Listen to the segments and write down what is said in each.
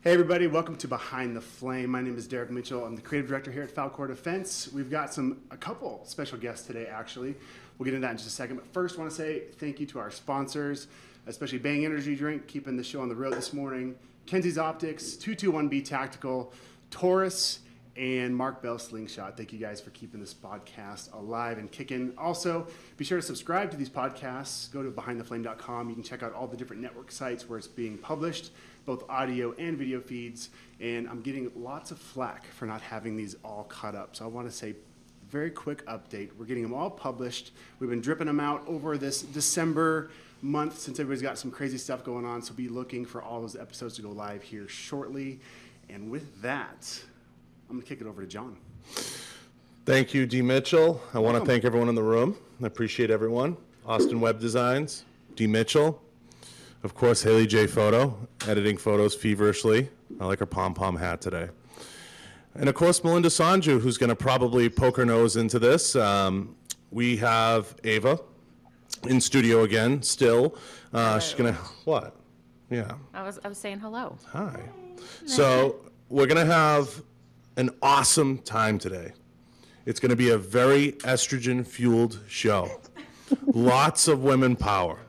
Hey everybody, welcome to Behind the Flame. My name is Derek Mitchell. I'm the creative director here at Falkor Defense. We've got a couple special guests today actually. We'll get into that in just a second, but first I want to say thank you to our sponsors, especially Bang Energy Drink, keeping the show on the road this morning, Kenzie's Optics, 221B Tactical, Taurus, and Mark Bell Slingshot. Thank you guys for keeping this podcast alive and kicking. Also, be sure to subscribe to these podcasts. Go to behindtheflame.com. You can check out all the different network sites where it's being published, both audio and video feeds. And I'm getting lots of flack for not having these all caught up. So I want to say very quick update. We're getting them all published. We've been dripping them out over this December month since everybody's got some crazy stuff going on. So be looking for all those episodes to go live here shortly. And with that, I'm going to kick it over to John. Thank you, D. Mitchell. I want to thank everyone in the room. I appreciate everyone. Austin Web Designs, D. Mitchell. Of course, Haley J. Photo, editing photos feverishly. I like her pom-pom hat today. And of course, Melinda Sanju, who's going to probably poke her nose into this. We have Ava in studio again, still. She's going to, what? Yeah. I was saying hello. Hi. So we're going to have an awesome time today. It's going to be a very estrogen-fueled show. Lots of women power.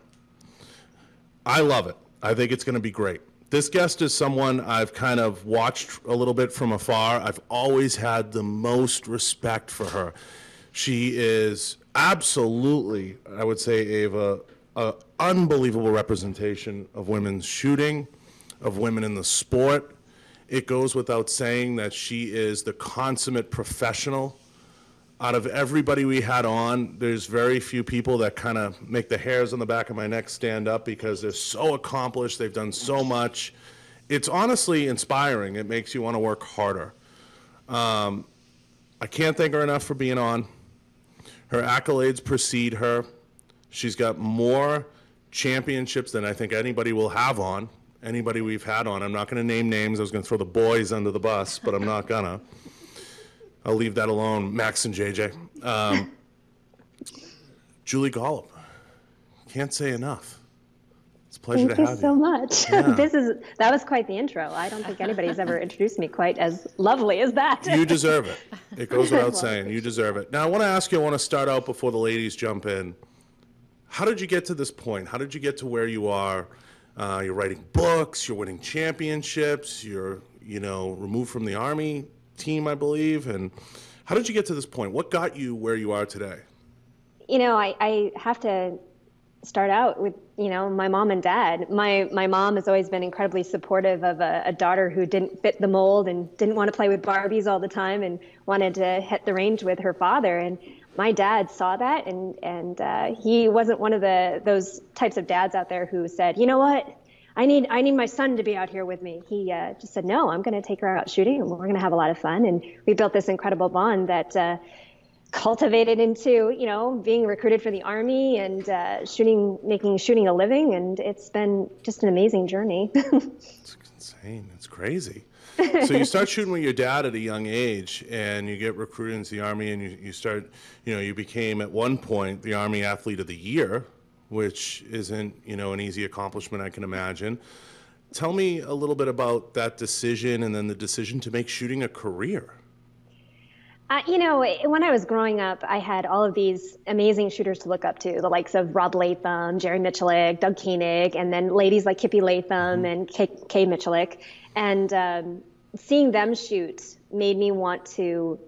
I love it. I think it's going to be great. This guest is someone I've kind of watched a little bit from afar. I've always had the most respect for her. She is absolutely, I would say, Ava, an unbelievable representation of women's shooting, of women in the sport. It goes without saying that she is the consummate professional. Out of everybody we had on, there's very few people that kind of make the hairs on the back of my neck stand up because they're so accomplished, they've done so much. It's honestly inspiring. It makes you want to work harder. I can't thank her enough for being on. Her accolades precede her. She's got more championships than I think anybody will have on. Anybody we've had on. I'm not going to name names. I was going to throw the boys under the bus, but I'm not going to. I'll leave that alone. Max and JJ. Julie Golob. Can't say enough. It's a pleasure to have you. Thank you so much. Yeah. That was quite the intro. I don't think anybody's ever introduced me quite as lovely as that. You deserve it. It goes without saying. You deserve it. Now, I want to ask you, I want to start out before the ladies jump in. How did you get to this point? How did you get to where you are? You're writing books, you're winning championships, you're, removed from the Army team, I believe. And how did you get to this point? What got you where you are today? I have to start out with, my mom and dad. My mom has always been incredibly supportive of a daughter who didn't fit the mold and didn't want to play with Barbies all the time and wanted to hit the range with her father. And my dad saw that, and he wasn't one of those types of dads out there who said, you know what, I need my son to be out here with me. He just said, no, I'm going to take her out shooting, and we're going to have a lot of fun. And we built this incredible bond that cultivated into, being recruited for the Army and making shooting a living. And it's been just an amazing journey. It's insane. It's crazy. So you start shooting with your dad at a young age, and you get recruited into the Army, and you start, you became at one point the Army Athlete of the Year, which isn't, an easy accomplishment, I can imagine. Tell me a little bit about that decision and then the decision to make shooting a career. When I was growing up, I had all of these amazing shooters to look up to, the likes of Rob Latham, Jerry Michalik, Doug Koenig, and then ladies like Kippy Latham and Kay Michalik. And seeing them shoot made me want to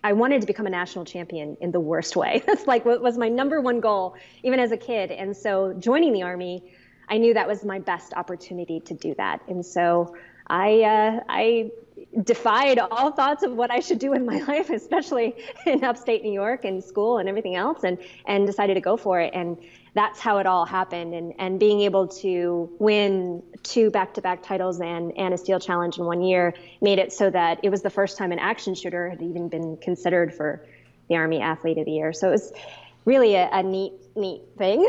I wanted to become a national champion in the worst way. That's like what was my number one goal, even as a kid. And so joining the Army, I knew that was my best opportunity to do that. And so I defied all thoughts of what I should do in my life, especially in upstate New York and school and everything else, and decided to go for it. And that's how it all happened. And being able to win 2 back-to-back titles and a Steel Challenge in 1 year made it so that it was the first time an action shooter had even been considered for the Army Athlete of the Year. So it was really a neat thing,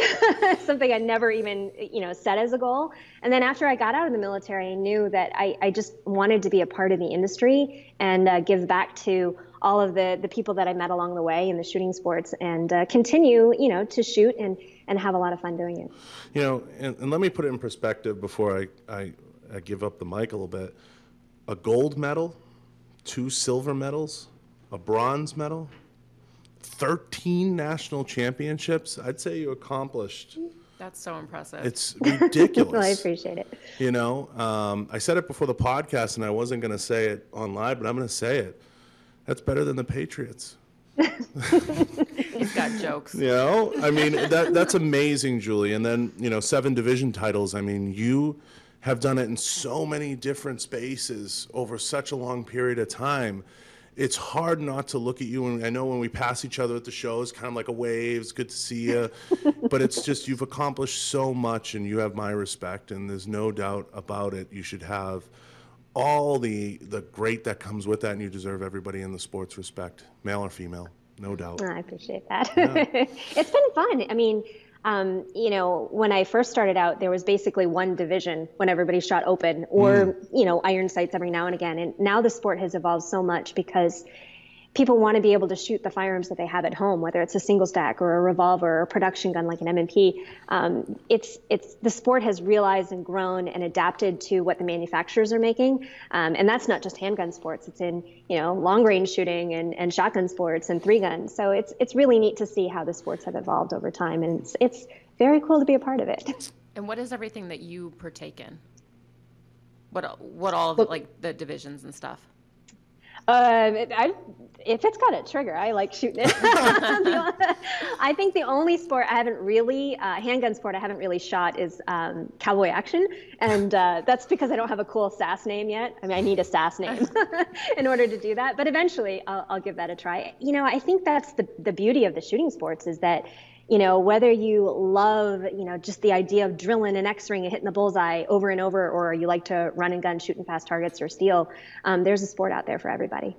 something I never even, set as a goal. And then after I got out of the military, I knew that I just wanted to be a part of the industry and give back to all of the people that I met along the way in the shooting sports and continue, to shoot and have a lot of fun doing it. And let me put it in perspective before I I give up the mic a little bit. A gold medal, 2 silver medals, a bronze medal, 13 national championships. I'd say you accomplished. That's so impressive. It's ridiculous. Well, I appreciate it. You know, I said it before the podcast, and I wasn't going to say it on live, but I'm going to say it. That's better than the Patriots. He's got jokes. You know, I mean, that's amazing, Julie. And then, 7 division titles. I mean, you have done it in so many different spaces over such a long period of time. It's hard not to look at you, and I know when we pass each other at the shows, kind of like a wave, it's good to see you, but it's just you've accomplished so much, and you have my respect, and there's no doubt about it. You should have all the great that comes with that, and you deserve everybody in the sports respect, male or female, no doubt. I appreciate that. Yeah. It's been fun. I mean, when I first started out, there was basically one division when everybody shot open or, iron sights every now and again. And now the sport has evolved so much because people want to be able to shoot the firearms that they have at home, whether it's a single stack or a revolver or a production gun like an M&P. The sport has realized and grown and adapted to what the manufacturers are making. And that's not just handgun sports. It's in, long range shooting and shotgun sports and 3-gun. So it's really neat to see how the sports have evolved over time. And it's very cool to be a part of it. And what is everything that you partake in? What all of the divisions and stuff? If it's got a trigger, I like shooting it. I think the only sport I haven't really, handgun sport I haven't really shot is cowboy action. And that's because I don't have a cool SAS name yet. I mean, I need a SAS name in order to do that. But eventually I'll give that a try. I think that's the beauty of the shooting sports is that, whether you love, just the idea of drilling an X-ring and hitting the bullseye over and over, or you like to run and gun, shooting fast targets or steel, there's a sport out there for everybody.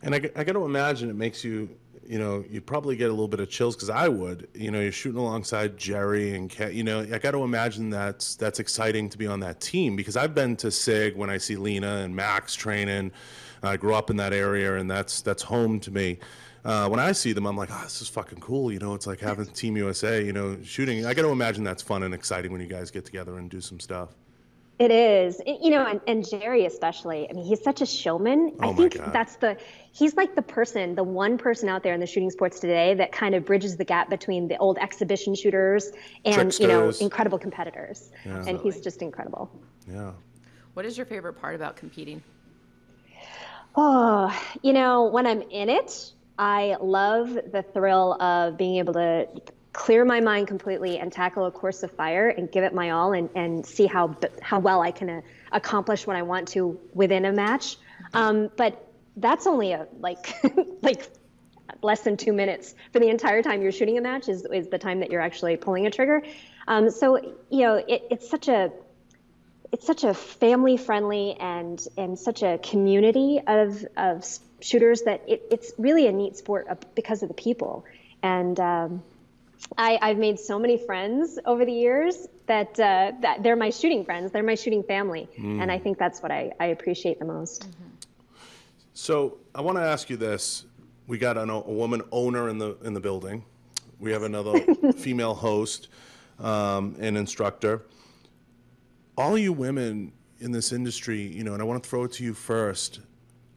And I got to imagine it makes you, you probably get a little bit of chills because I would, you're shooting alongside Jerry and Kat, I got to imagine that's exciting to be on that team because I've been to SIG when I see Lena and Max training. I grew up in that area and that's home to me. When I see them, I'm like, this is fucking cool. It's like having Team USA, shooting. I got to imagine that's fun and exciting when you guys get together and do some stuff. It is, and Jerry especially. I mean, he's such a showman. Oh I think my God. he's like the one person out there in the shooting sports today that kind of bridges the gap between the old exhibition shooters and, Tricksters. Incredible competitors. Yeah. And he's just incredible. Yeah. What is your favorite part about competing? Oh, when I'm in it, I love the thrill of being able to clear my mind completely and tackle a course of fire and give it my all and see how well I can accomplish what I want to within a match. But that's only like less than 2 minutes. For the entire time you're shooting a match is the time that you're actually pulling a trigger. So it's such a family friendly and such a community of shooters that it's really a neat sport because of the people. And I've made so many friends over the years that they're my shooting friends. They're my shooting family. And I think that's what I appreciate the most. Mm-hmm. So I want to ask you this. We got a woman owner in the building. We have another female host and instructor. All you women in this industry, and I want to throw it to you first.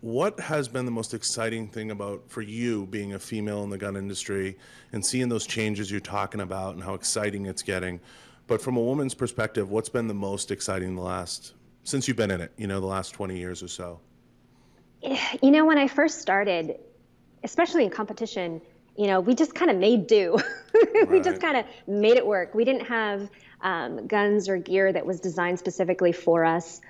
What has been the most exciting thing for you being a female in the gun industry and seeing those changes you're talking about and how exciting it's getting? But from a woman's perspective, what's been the most exciting since you've been in it, the last 20 years or so? When I first started, especially in competition, we just kind of made do. We just kind of made it work. We didn't have guns or gear that was designed specifically for us.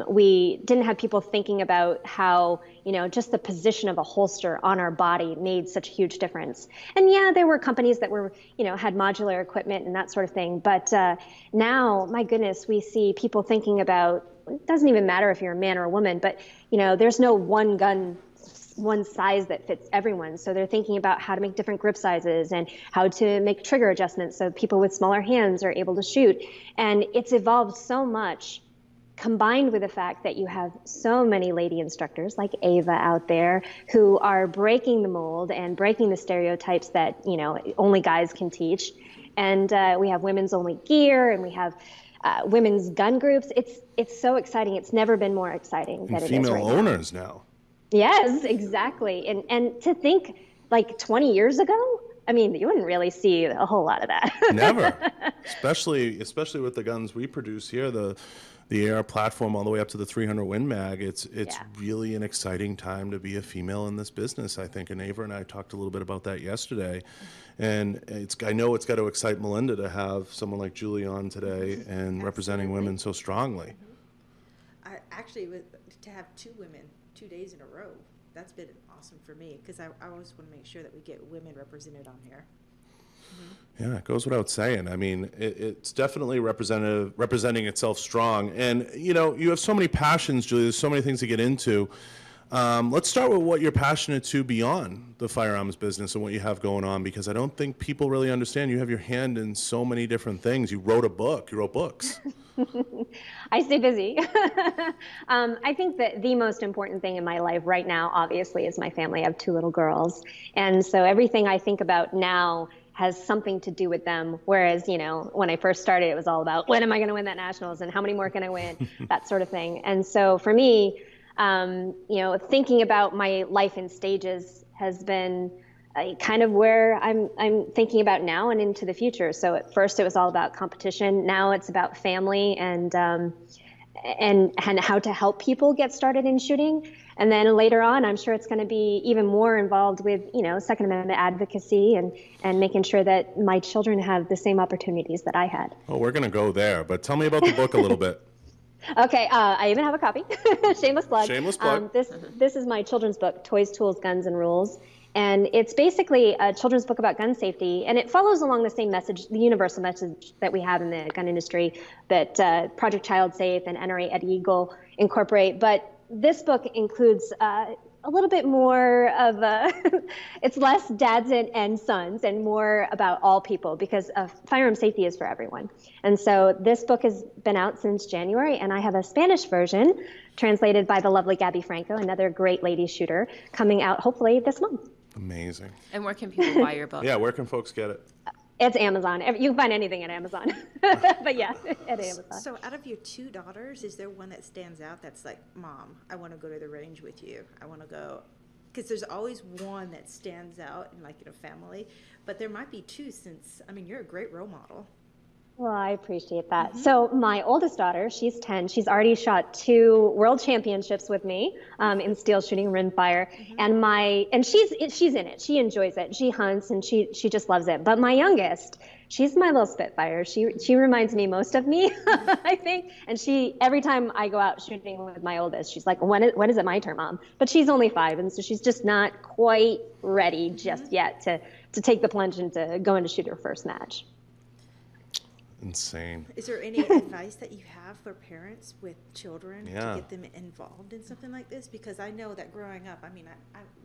We didn't have people thinking about how, just the position of a holster on our body made such a huge difference. And yeah, there were companies that were, had modular equipment and that sort of thing. But now, my goodness, we see people thinking about, it doesn't even matter if you're a man or a woman, but, there's no one size that fits everyone. So they're thinking about how to make different grip sizes and how to make trigger adjustments so people with smaller hands are able to shoot. And it's evolved so much, combined with the fact that you have so many lady instructors like Ava out there who are breaking the mold and breaking the stereotypes that, only guys can teach. And we have women's only gear, and we have women's gun groups. It's so exciting. It's never been more exciting than And it is right female now. owners now. Yes, exactly. And to think like 20 years ago, I mean, you wouldn't really see a whole lot of that. Never, especially with the guns we produce here, the AR platform all the way up to the 300 Win Mag. It's really an exciting time to be a female in this business, I think. And Ava and I talked a little bit about that yesterday. And I know it's got to excite Melinda to have someone like Julie on today and representing women so strongly. Actually, to have two women 2 days in a row, that's been awesome for me, because I always want to make sure that we get women represented on here. Yeah, it goes without saying. I mean, it's definitely representing itself strong. And, you know, you have so many passions, Julie. There's so many things to get into. Let's start with what you're passionate to beyond the firearms business and what you have going on, because I don't think people really understand. You have your hand in so many different things. You wrote a book. You wrote books. I stay busy. I think that the most important thing in my life right now, obviously, is my family. I have 2 little girls. And so everything I think about now has something to do with them. Whereas, you know, when I first started, it was all about when am I going to win that nationals and how many more can I win, that sort of thing. And so for me, you know, thinking about my life in stages has been kind of where I'm thinking about now and into the future. So at first it was all about competition. Now it's about family and how to help people get started in shooting. And then later on, I'm sure it's going to be even more involved with, you know, Second Amendment advocacy and making sure that my children have the same opportunities that I had. Oh, we're going to go there, but tell me about the book a little bit. Okay, I even have a copy. Shameless plug. Shameless plug. This is my children's book, Toys, Tools, Guns, and Rules. And it's basically a children's book about gun safety. And it follows along the same message, the universal message that we have in the gun industry that Project Child Safe and NRA Ed Eagle incorporate. But this book includes a little bit more of it's less dads and sons and more about all people, because firearm safety is for everyone. And so this book has been out since January, and I have a Spanish version translated by the lovely Gabby Franco, another great lady shooter, coming out hopefully this month. Amazing. And where can people buy your book? Yeah, where can folks get it? It's Amazon. You can find anything at Amazon. But yeah, at Amazon. So out of your 2 daughters, is there one that stands out that's like, Mom, I want to go to the range with you. I want to go. Because there's always one that stands out in a family. But there might be 2 since, I mean, you're a great role model. Well, I appreciate that. So my oldest daughter, she's 10. She's already shot 2 world championships with me in steel shooting, rimfire. And she's in it. She enjoys it. She hunts and she just loves it. But my youngest, she's my little spitfire. She reminds me most of me, I think. And every time I go out shooting with my oldest, she's like, when is it my turn, Mom? But she's only 5, and so she's just not quite ready just yet to take the plunge into going to shoot her first match. Insane. Is there any advice that you have for parents with children to Yeah. get them involved in something like this? Because I know that growing up, I mean,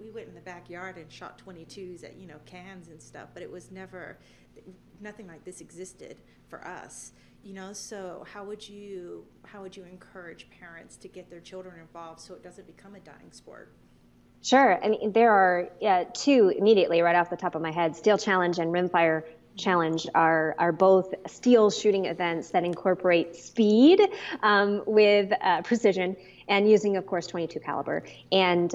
we went in the backyard and shot 22s at, cans and stuff, but it was nothing like this existed for us, so how would you encourage parents to get their children involved so it doesn't become a dying sport? Sure. I mean, there are 2 immediately right off the top of my head. Steel Challenge and Rimfire Challenge are both steel shooting events that incorporate speed with precision and using, of course, 22 caliber. And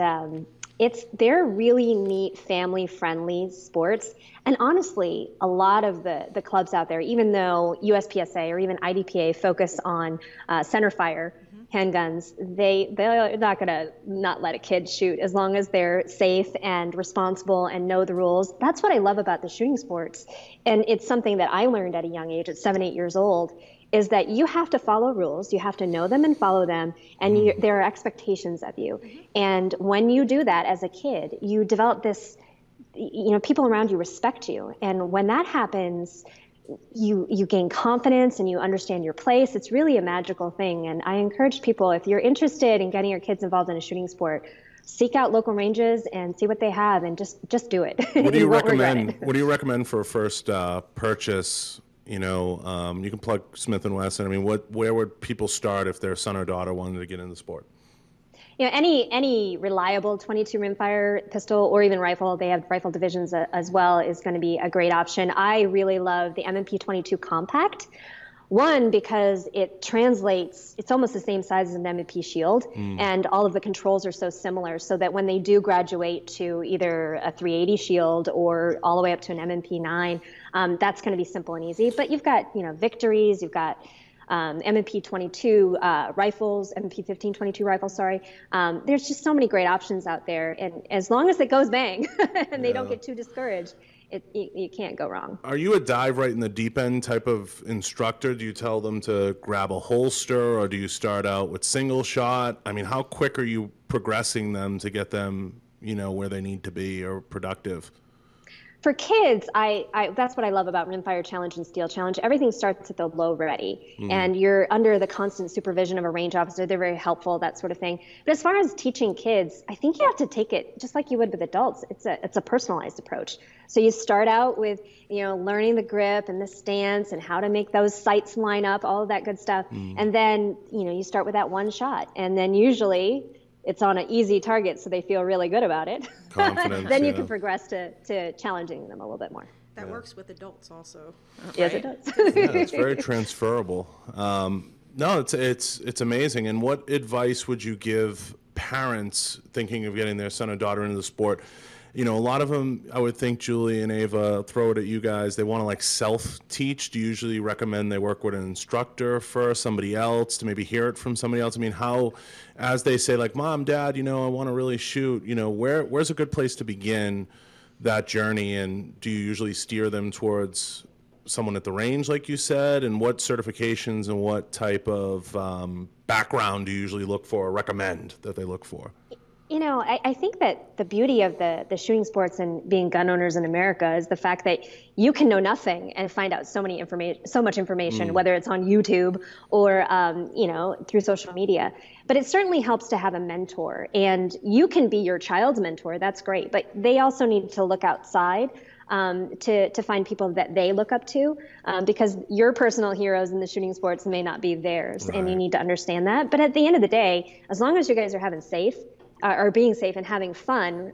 they're really neat, family-friendly sports. And honestly, a lot of the clubs out there, even though USPSA or even IDPA focus on centerfire handguns, they're not going to not let a kid shoot as long as they're safe and responsible and know the rules. That's what I love about the shooting sports. And it's something that I learned at a young age, at 7, 8 years old, is that you have to follow rules, you have to know them and follow them, and there are expectations of you. And when you do that as a kid, you develop this, people around you respect you. And when that happens, you gain confidence and you understand your place. It's really a magical thing. And I encourage people, if you're interested in getting your kids involved in a shooting sport, seek out local ranges and see what they have and just do it. What do you recommend? What do you recommend for a first purchase? You can plug Smith & Wesson. I mean, where would people start if their son or daughter wanted to get into the sport? Any reliable 22 rimfire pistol or even rifle, they have rifle divisions as well, is going to be a great option. I really love the M&P 22 Compact, One, because it translates, it's almost the same size as an M&P Shield, and all of the controls are so similar, so that when they do graduate to either a 380 Shield or all the way up to an M&P 9, that's going to be simple and easy. But you've got, victories, you've got M&P 22 rifles, M&P 1522 rifles, sorry. There's just so many great options out there, and as long as it goes bang and they don't get too discouraged, you can't go wrong. Are you a dive right in the deep end type of instructor? Do you tell them to grab a holster, or do you start out with single shot? I mean, how quick are you progressing them to get them, where they need to be or productive? For kids, that's what I love about Rimfire Challenge and Steel Challenge. Everything starts at the low ready, and you're under the constant supervision of a range officer. They're very helpful, that sort of thing. But as far as teaching kids, I think you have to take it just like you would with adults. It's a personalized approach. So you start out with, learning the grip and the stance and how to make those sights line up, all of that good stuff. And then, you start with that one shot, and then usually it's on an easy target, so they feel really good about it. Confidence, then you can progress to challenging them a little bit more. That works with adults also. Yes, right? it does. Yeah, it's very transferable. No, it's amazing. And what advice would you give parents thinking of getting their son or daughter into the sport? A lot of them, I would think, Julie and Ava, throw it at you guys, they want to self-teach. Do you usually recommend they work with an instructor first, somebody else, to maybe hear it from somebody else? I mean, how, as they say, Mom, Dad, I want to really shoot, where's a good place to begin that journey? And do you usually steer them towards someone at the range, like you said? And what certifications and what type of background do you usually look for or recommend that they look for? I think that the beauty of the shooting sports and being gun owners in America is the fact that you can know nothing and find out so much information, whether it's on YouTube or, through social media. But it certainly helps to have a mentor, and you can be your child's mentor. That's great. But they also need to look outside to find people that they look up to, because your personal heroes in the shooting sports may not be theirs, and you need to understand that. But at the end of the day, as long as you guys are being safe and having fun,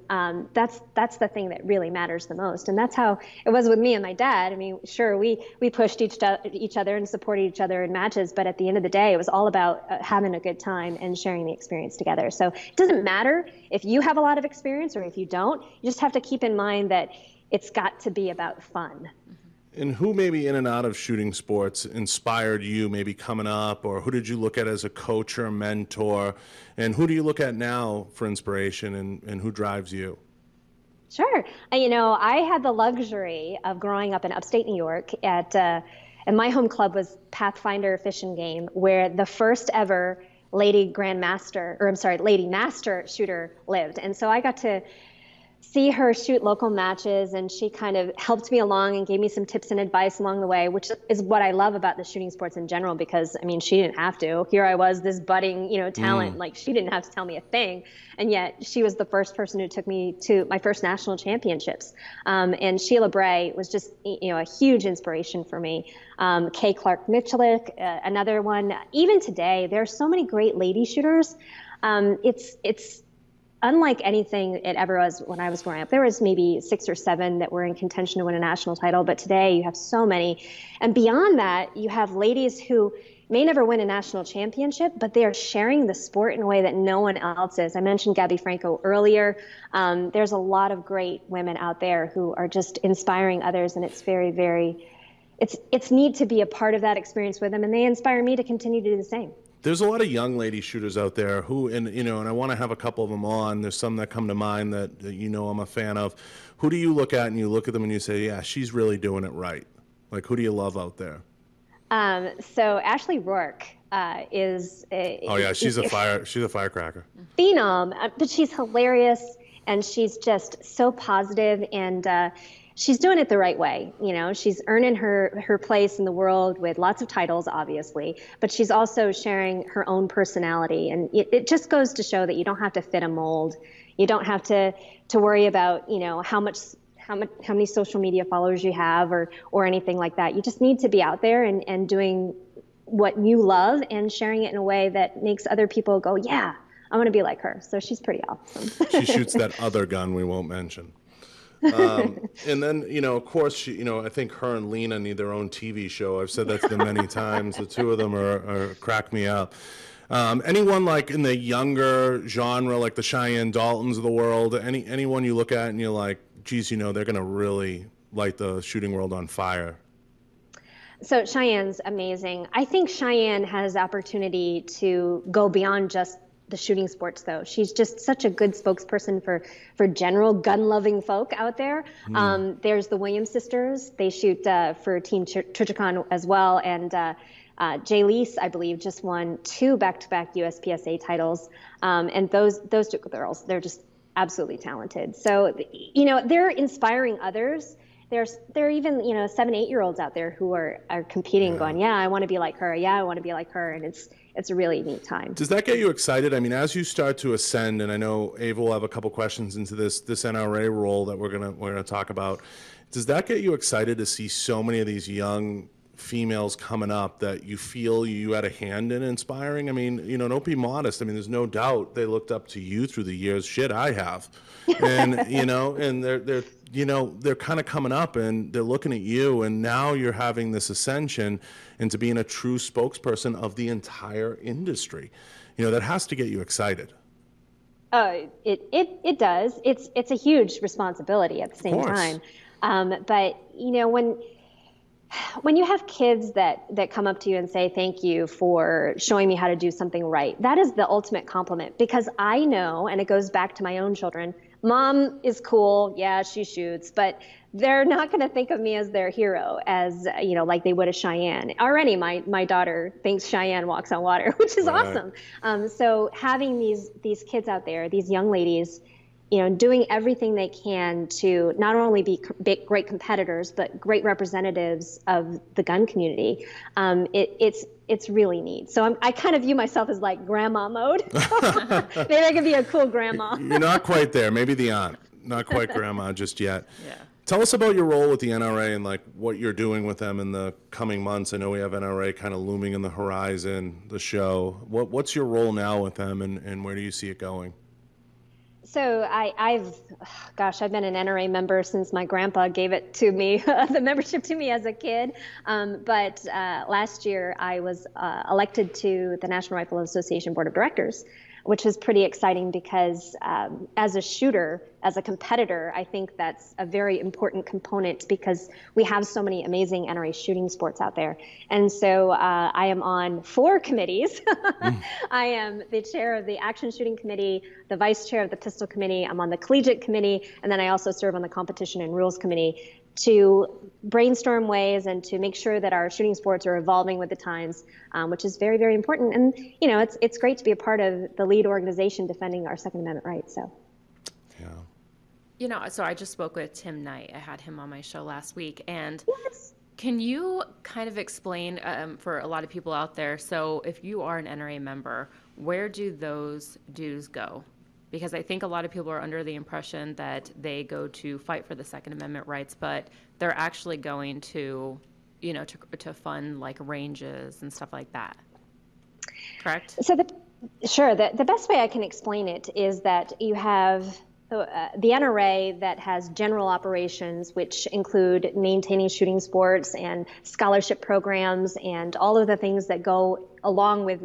that's the thing that really matters the most. And that's how it was with me and my dad. I mean, sure, we pushed each other and supported each other in matches, but at the end of the day, it was all about having a good time and sharing the experience together. So it doesn't matter if you have a lot of experience or if you don't. You just have to keep in mind that it's got to be about fun. And who maybe in and out of shooting sports inspired you maybe coming up, or who did you look at as a coach or a mentor? And who do you look at now for inspiration, and who drives you? Sure. I had the luxury of growing up in upstate New York and my home club was Pathfinder Fish and Game, where the first ever lady master shooter lived. And so I got to see her shoot local matches, and she kind of helped me along and gave me some tips and advice along the way, which is what I love about the shooting sports in general, because she didn't have to. Here I was, this budding, talent, she didn't have to tell me a thing. And yet she was the first person who took me to my first national championships. And Sheila Bray was just, a huge inspiration for me. Kay Clark Michalik, another one. Even today, there are so many great lady shooters. It's unlike anything it ever was when I was growing up. There was maybe 6 or 7 that were in contention to win a national title, but today you have so many. And beyond that, you have ladies who may never win a national championship, but they are sharing the sport in a way that no one else is. I mentioned Gabby Franco earlier. There's a lot of great women out there who are just inspiring others, and it's very, very, it's neat to be a part of that experience with them, and they inspire me to continue to do the same. There's a lot of young lady shooters out there who, and I want to have a couple of them on. There's some that come to mind that I'm a fan of. Who do you look at and you look at them and you say, yeah, she's really doing it right? Who do you love out there? So Ashley Rourke is she's a firecracker. Phenom, but she's hilarious, and she's just so positive, and she's doing it the right way. She's earning her place in the world with lots of titles, obviously, but she's also sharing her own personality. And it just goes to show that you don't have to fit a mold. You don't have to worry about, how many social media followers you have or anything like that. You just need to be out there and doing what you love and sharing it in a way that makes other people go, yeah, I want to be like her. So she's pretty awesome. She shoots that other gun we won't mention. And then, of course, I think her and Lena need their own TV show. I've said that to them many times. The two of them are crack me up. Anyone like in the younger genre, like the Cheyenne Daltons of the world, anyone you look at and you're like, geez, they're going to really light the shooting world on fire. So Cheyenne's amazing. I think Cheyenne has opportunity to go beyond just the shooting sports, though. She's just such a good spokesperson for general gun-loving folk out there. There's the Williams sisters. They shoot for Team Trijicon as well, and Jay Leese, I believe, just won 2 back-to-back USPSA titles. And those 2 girls, they're just absolutely talented. So, they're inspiring others. There are even 7-8-year-olds out there who are competing, going, yeah, I want to be like her. Yeah, I want to be like her, and it's a really neat time. Does that get you excited? I mean, as you start to ascend, and I know Ava will have a couple questions into this NRA role that we're gonna talk about. Does that get you excited to see so many of these young females coming up that you feel you had a hand in inspiring? I mean, don't be modest. I mean, there's no doubt they looked up to you through the years. Shit, I have, and and they're kind of coming up and they're looking at you, and now you're having this ascension into being a true spokesperson of the entire industry. That has to get you excited. It does. It's a huge responsibility at the same time. But when you have kids that come up to you and say, thank you for showing me how to do something right, that is the ultimate compliment, because I know, and it goes back to my own children, Mom is cool. Yeah, she shoots, but they're not going to think of me as their hero, as, like they would a Cheyenne. Already my daughter thinks Cheyenne walks on water, which is awesome. So having these kids out there, these young ladies, doing everything they can to not only be great competitors, but great representatives of the gun community. It's really neat. So I kind of view myself as like grandma mode. Maybe I could be a cool grandma. You're not quite there. Maybe the aunt. Not quite grandma just yet. Yeah. Tell us about your role with the NRA and like what you're doing with them in the coming months. I know we have NRA kind of looming in the horizon, the show. What's your role now with them, and where do you see it going? So I've been an NRA member since my grandpa gave it to me, the membership to me as a kid. But last year I was elected to the National Rifle Association Board of Directors, which was pretty exciting because as a shooter, as a competitor, I think that's a very important component because we have so many amazing NRA shooting sports out there. And so I am on 4 committees. I am the chair of the Action Shooting Committee, the vice chair of the Pistol Committee, I'm on the Collegiate Committee, and then I also serve on the Competition and Rules Committee to brainstorm ways and to make sure that our shooting sports are evolving with the times, which is very, very important. And, it's great to be a part of the lead organization defending our Second Amendment rights. So. Yeah. So I just spoke with Tim Knight. I had him on my show last week. And yes. Can you kind of explain for a lot of people out there, so if you are an NRA member, where do those dues go? Because I think a lot of people are under the impression that they go to fight for the Second Amendment rights, but they're actually going to, to fund like ranges and stuff like that. Correct? So the best way I can explain it is that you have the NRA that has general operations, which include maintaining shooting sports and scholarship programs and all of the things that go along with,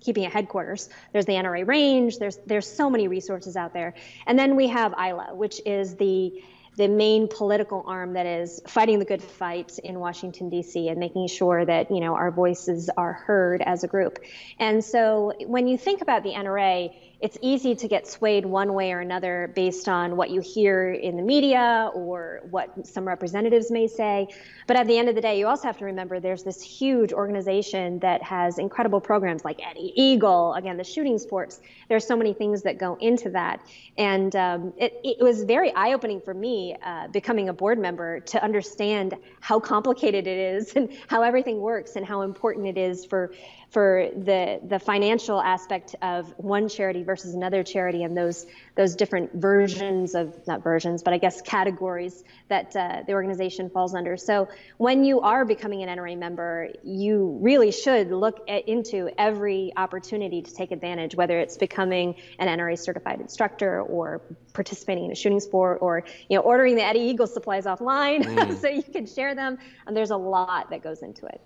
keeping a headquarters. There's the NRA range. There's so many resources out there. And then we have ILA, which is the main political arm that is fighting the good fight in Washington, D.C. and making sure that, our voices are heard as a group. And so when you think about the NRA, it's easy to get swayed one way or another based on what you hear in the media or what some representatives may say. But at the end of the day, you also have to remember there's this huge organization that has incredible programs like Eddie Eagle, again, the shooting sports. There's so many things that go into that. And it was very eye-opening for me becoming a board member to understand how complicated it is and how everything works and how important it is for for the financial aspect of one charity versus another charity, and those different versions of, not versions, but I guess categories that the organization falls under. So when you are becoming an NRA member, you really should look into every opportunity to take advantage, whether it's becoming an NRA certified instructor or participating in a shooting sport, or ordering the Eddie Eagle supplies offline so you can share them. And there's a lot that goes into it.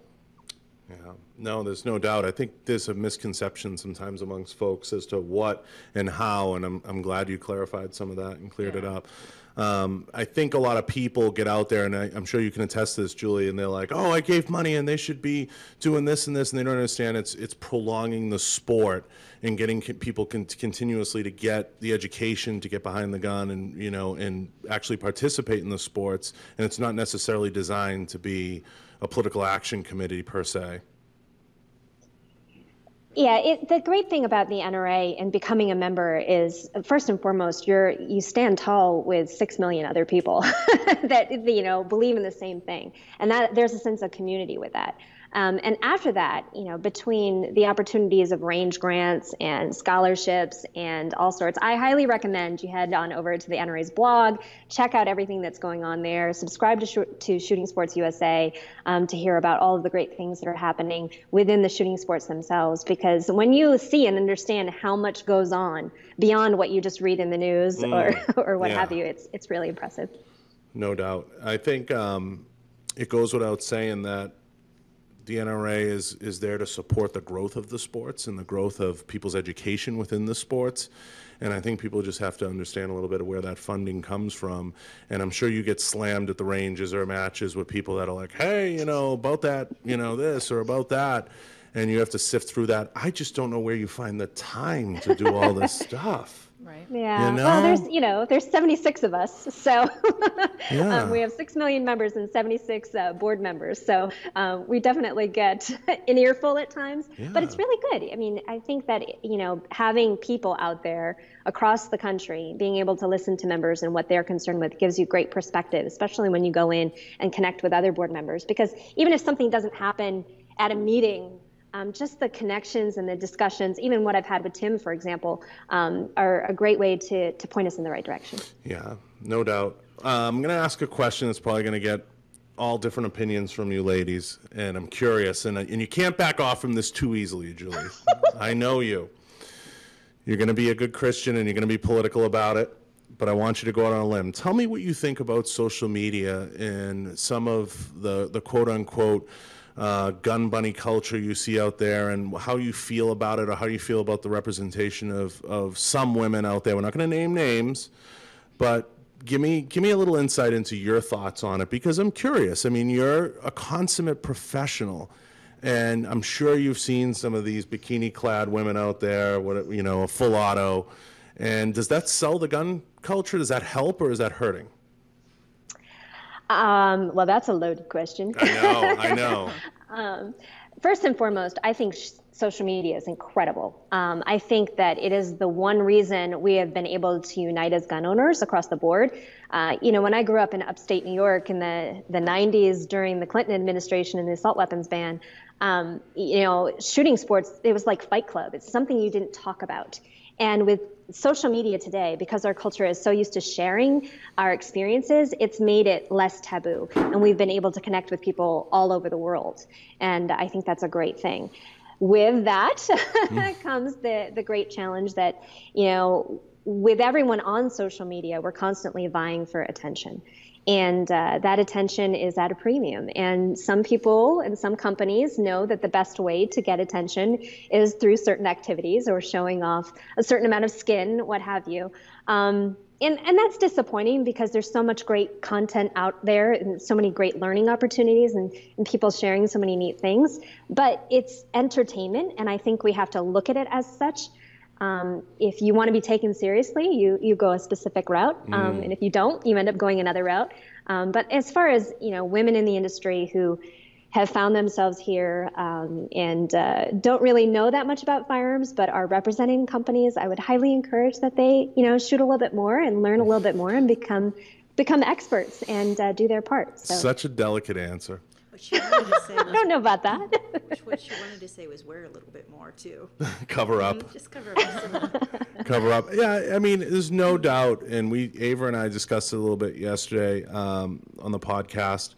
Yeah, no, there's no doubt. I think there's a misconception sometimes amongst folks as to what and how, and I'm glad you clarified some of that and cleared it up. I think a lot of people get out there, and I'm sure you can attest to this, Julie, and they're like, oh, I gave money and they should be doing this and this, and they don't understand it's prolonging the sport and getting people continuously to get the education to get behind the gun and, and actually participate in the sports, and it's not necessarily designed to be a political action committee per se. Yeah, the great thing about the NRA and becoming a member is, first and foremost, you stand tall with 6 million other people that believe in the same thing, and that there's a sense of community with that. And after that, between the opportunities of range grants and scholarships and all sorts, I highly recommend you head on over to the NRA's blog, check out everything that's going on there, subscribe to Shooting Sports USA to hear about all of the great things that are happening within the shooting sports themselves. Because when you see and understand how much goes on beyond what you just read in the news or what have you, it's really impressive. No doubt. I think it goes without saying that the NRA is there to support the growth of the sports and the growth of people's education within the sports. And I think people just have to understand a little bit of where that funding comes from. And I'm sure you get slammed at the ranges or matches with people that are like, hey, about that, this or about that. And you have to sift through that. I just don't know where you find the time to do all this stuff. Right. Yeah. Well, there's 76 of us, so we have 6 million members and 76 board members. So we definitely get an earful at times, but it's really good. I mean, I think that having people out there across the country being able to listen to members and what they're concerned with gives you great perspective, especially when you go in and connect with other board members. Because even if something doesn't happen at a meeting, just the connections and the discussions, even what I've had with Tim, for example, are a great way to point us in the right direction. Yeah, no doubt. I'm going to ask a question that's probably going to get all different opinions from you ladies, and I'm curious, and you can't back off from this too easily, Julie. I know you. You're going to be a good Christian, and you're going to be political about it, but I want you to go out on a limb. Tell me what you think about social media and some of the quote-unquote gun bunny culture you see out there, and how you feel about it, or how you feel about the representation of some women out there. We're not going to name names, but give me a little insight into your thoughts on it, because I'm curious. I mean, you're a consummate professional, and I'm sure you've seen some of these bikini-clad women out there, a full auto. And does that sell the gun culture? Does that help, or is that hurting? Well, that's a loaded question. I know. First and foremost, I think social media is incredible. I think that it is the one reason we have been able to unite as gun owners across the board. When I grew up in upstate New York in the 90s during the Clinton administration and the assault weapons ban, shooting sports, it was like Fight Club. It's something you didn't talk about. And with social media today, because our culture is so used to sharing our experiences, it's made it less taboo. And we've been able to connect with people all over the world. And I think that's a great thing. With that comes the great challenge that, with everyone on social media, we're constantly vying for attention. And that attention is at a premium. And some people and some companies know that the best way to get attention is through certain activities or showing off a certain amount of skin, what have you. And that's disappointing, because there's so much great content out there and so many great learning opportunities and people sharing so many neat things. But it's entertainment, and I think we have to look at it as such. If you want to be taken seriously, you go a specific route. And if you don't, you end up going another route. But as far as, women in the industry who have found themselves here and don't really know that much about firearms, but are representing companies, I would highly encourage that they, shoot a little bit more and learn a little bit more and become experts and do their part. So. Such a delicate answer. What she wanted to say I was, don't know about that. what she wanted to say was wear a little bit more too. Cover up. Just cover up. Cover up. Yeah, I mean, there's no doubt, and Ava and I discussed it a little bit yesterday on the podcast,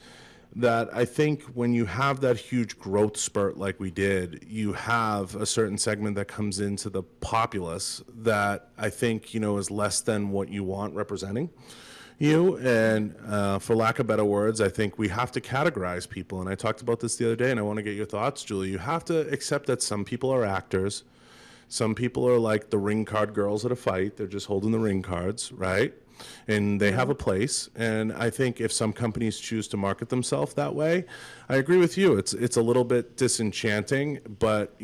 that I think when you have that huge growth spurt like we did, you have a certain segment that comes into the populace that I think, is less than what you want representing you. And for lack of better words, I think we have to categorize people. And I talked about this the other day, and I want to get your thoughts, Julie. You have to accept that some people are actors. Some people are like the ring card girls at a fight. They're just holding the ring cards, right? And they have a place. And I think if some companies choose to market themselves that way, I agree with you. It's a little bit disenchanting, but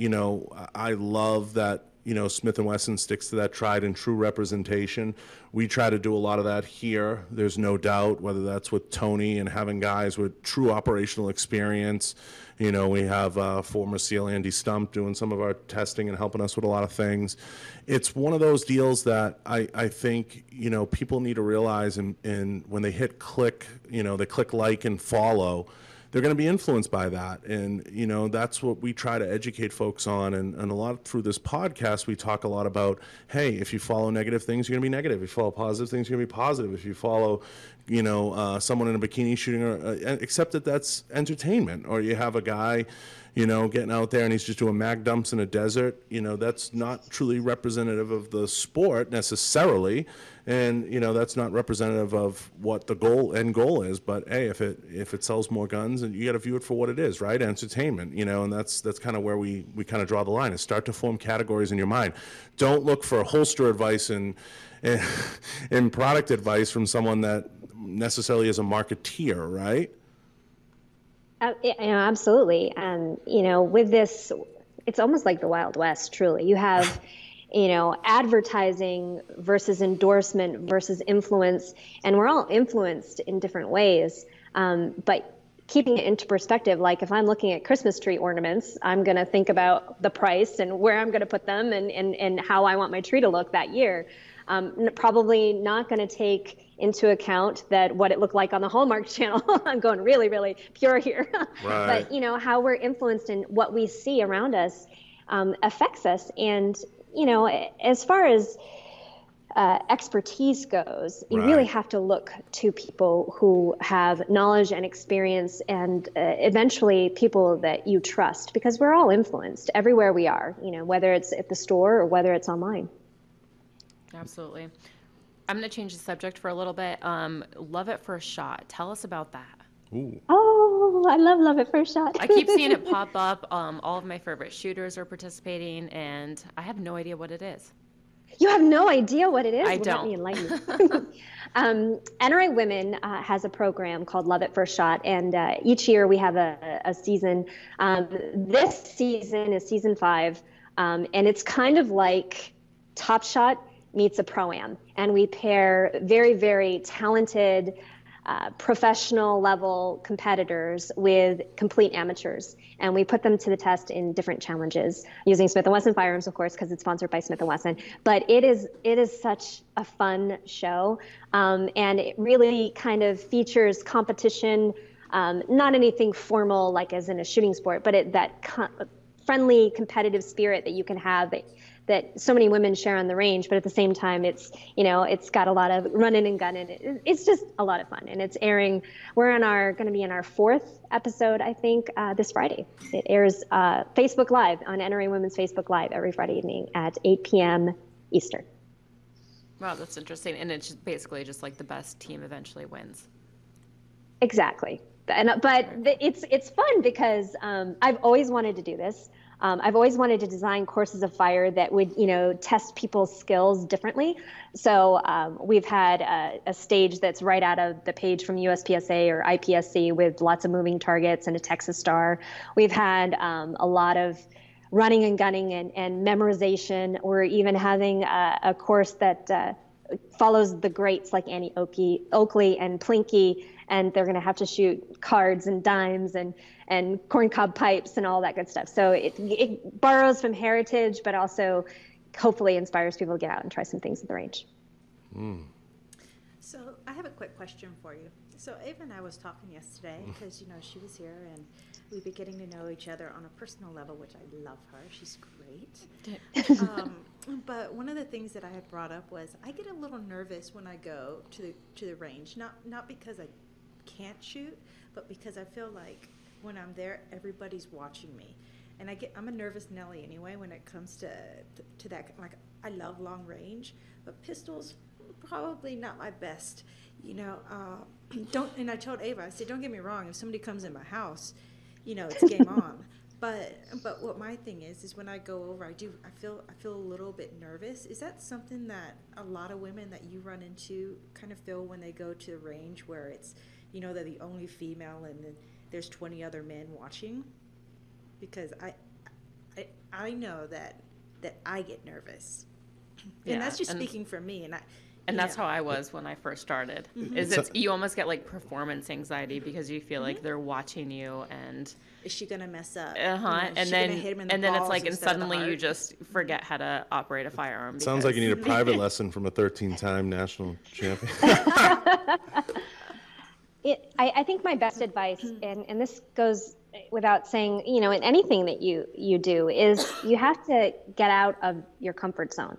I love that Smith & Wesson sticks to that tried and true representation. We try to do a lot of that here. There's no doubt, whether that's with Tony and having guys with true operational experience. We have former SEAL Andy Stump doing some of our testing and helping us with a lot of things. It's one of those deals that I think, people need to realize, and when they hit click, they click like and follow, they're going to be influenced by that. And, that's what we try to educate folks on. And a lot through this podcast, we talk a lot about, hey, if you follow negative things, you're going to be negative. If you follow positive things, you're going to be positive. If you follow, someone in a bikini shooting, except that that's entertainment. Or you have a guy, getting out there and he's just doing mag dumps in a desert, that's not truly representative of the sport necessarily. And, that's not representative of what the end goal is. But hey, if it sells more guns, and you got to view it for what it is, right? Entertainment, and that's kind of where we kind of draw the line, is start to form categories in your mind. Don't look for holster advice and product advice from someone that necessarily is a marketeer, right? Absolutely. And, with this, it's almost like the Wild West, truly. You have, advertising versus endorsement versus influence, and we're all influenced in different ways. But keeping it into perspective, like if I'm looking at Christmas tree ornaments, I'm going to think about the price and where I'm going to put them and how I want my tree to look that year. Probably not going to take into account that what it looked like on the Hallmark Channel. I'm going really, really pure here. Right. But, how we're influenced in what we see around us affects us. And, as far as expertise goes, you really have to look to people who have knowledge and experience, and eventually people that you trust, because we're all influenced everywhere we are, whether it's at the store or whether it's online. Absolutely. I'm going to change the subject for a little bit. Love at First Shot. Tell us about that. Ooh. Oh, I love it First Shot. I keep seeing it pop up. All of my favorite shooters are participating, and I have no idea what it is. You have no idea what it is? I don't. Let me enlighten you. NRA Women has a program called Love at First Shot, and each year we have a season. This season is season 5, and it's kind of like Top Shot meets a Pro-Am, and we pair very, very talented professional level competitors with complete amateurs, and we put them to the test in different challenges using Smith & Wesson firearms, of course, because it's sponsored by Smith & Wesson. But it is such a fun show, and it really kind of features competition, not anything formal like as in a shooting sport, but friendly competitive spirit that you can have that so many women share on the range, but at the same time, it's got a lot of running and gunning. It's just a lot of fun, and it's airing. We're going to be in our 4th episode, I think, this Friday. It airs Facebook Live on NRA Women's Facebook Live every Friday evening at 8 p.m. Eastern. Wow, that's interesting, and it's just basically just like the best team eventually wins. Exactly, it's fun because I've always wanted to do this. I've always wanted to design courses of fire that would, test people's skills differently. So we've had a stage that's right out of the page from USPSA or IPSC with lots of moving targets and a Texas star. We've had a lot of running and gunning and memorization. We're even having a course that follows the greats like Annie Oakley and Plinky, and they're going to have to shoot cards and dimes and corncob pipes and all that good stuff. So it borrows from heritage, but also hopefully inspires people to get out and try some things at the range. So I have a quick question for you. So Ava and I was talking yesterday because, she was here and we've been getting to know each other on a personal level, which I love her. She's great. But one of the things that I had brought up was I get a little nervous when I go to the range, not because I can't shoot, but because I feel like when I'm there, everybody's watching me. And I'm a nervous Nelly anyway when it comes to that. Like, I love long range, but pistols, probably not my best. And I told Ava, I said, don't get me wrong, if somebody comes in my house, it's game on. But what my thing is when I go over, I feel a little bit nervous. Is that something that a lot of women that you run into kind of feel when they go to the range, where it's, they're the only female and then there's 20 other men watching? Because I know that I get nervous, and that's just speaking for me. And that's how I was when I first started. You almost get like performance anxiety because you feel like they're watching you, and is she gonna mess up? And then it's like, and suddenly you just forget how to operate a firearm. Sounds like you need a private lesson from a 13-time national champion. I think my best advice, and this goes without saying, in anything that you do, is you have to get out of your comfort zone.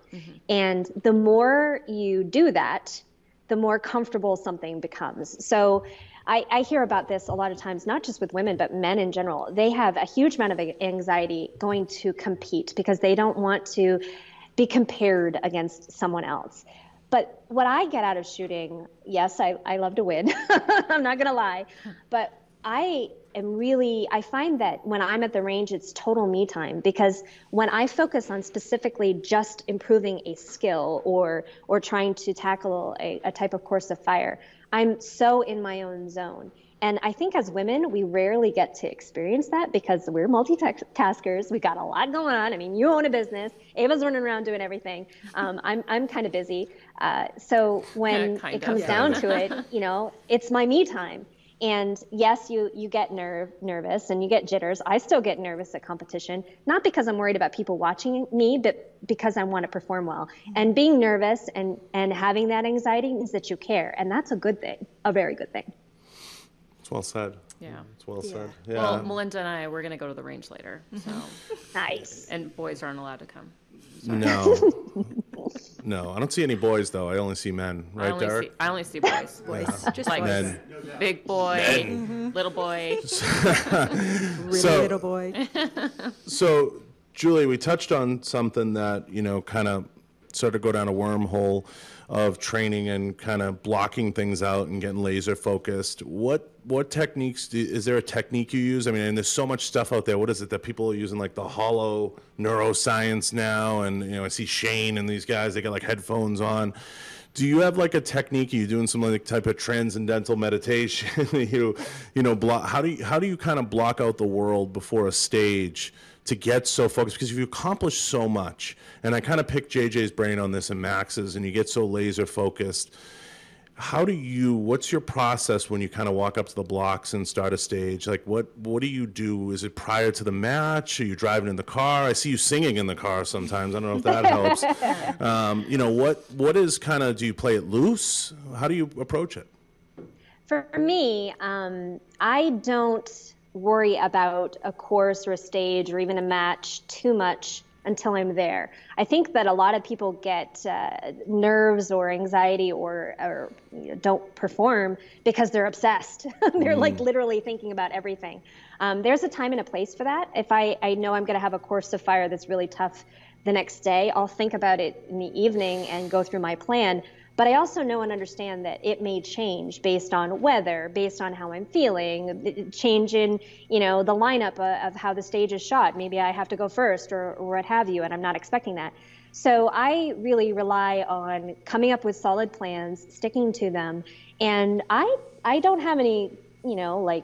And the more you do that, the more comfortable something becomes. So I hear about this a lot of times, not just with women, but men in general. They have a huge amount of anxiety going to compete because they don't want to be compared against someone else. But what I get out of shooting, yes, I love to win. I'm not going to lie. But I find that when I'm at the range, it's total me time, because when I focus on specifically just improving a skill or trying to tackle a type of course of fire, I'm so in my own zone. And I think as women, we rarely get to experience that because we're multitaskers. We got a lot going on. I mean, you own a business. Ava's running around doing everything. I'm kind of busy. So when it comes down to it, it's my me time. And yes, you get nervous and you get jitters. I still get nervous at competition, not because I'm worried about people watching me, but because I want to perform well. And being nervous and having that anxiety means that you care. And that's a good thing, a very good thing. It's well said. Yeah. It's well said. Yeah. Well, Melinda and we're going to go to the range later. So. Nice. And boys aren't allowed to come. No, I don't see any boys though. I only see men, right, Derek? I only see boys. Yeah. Just like men. Big boy, little boy, little boy. So, Julie, we touched on something that kind of sort of go down a wormhole of training and kind of blocking things out and getting laser focused. What techniques is there a technique you use? I mean, and there's so much stuff out there. What is it that people are using, like the hollow neuroscience now? And I see Shane and these guys, they got like headphones on. Do you have like a technique? Are you doing some like type of transcendental meditation? How do you kind of block out the world before a stage to get so focused? Because you've accomplished so much, and I kind of pick JJ's brain on this and Max's, and you get so laser focused. What's your process when you kind of walk up to the blocks and start a stage? Like what do you do? Is it prior to the match? Are you driving in the car? I see you singing in the car sometimes. I don't know if that helps. What is kind of, do you play it loose? How do you approach it? For me, I don't worry about a course or a stage or even a match too much until I'm there. I think that a lot of people get nerves or anxiety or don't perform because they're obsessed. They're like literally thinking about everything. There's a time and a place for that. If I know I'm going to have a course of fire that's really tough the next day, I'll think about it in the evening and go through my plan. But I also know and understand that it may change based on weather, based on how I'm feeling, change in, the lineup of how the stage is shot. Maybe I have to go first or what have you, and I'm not expecting that. So I really rely on coming up with solid plans, sticking to them. And I don't have any, like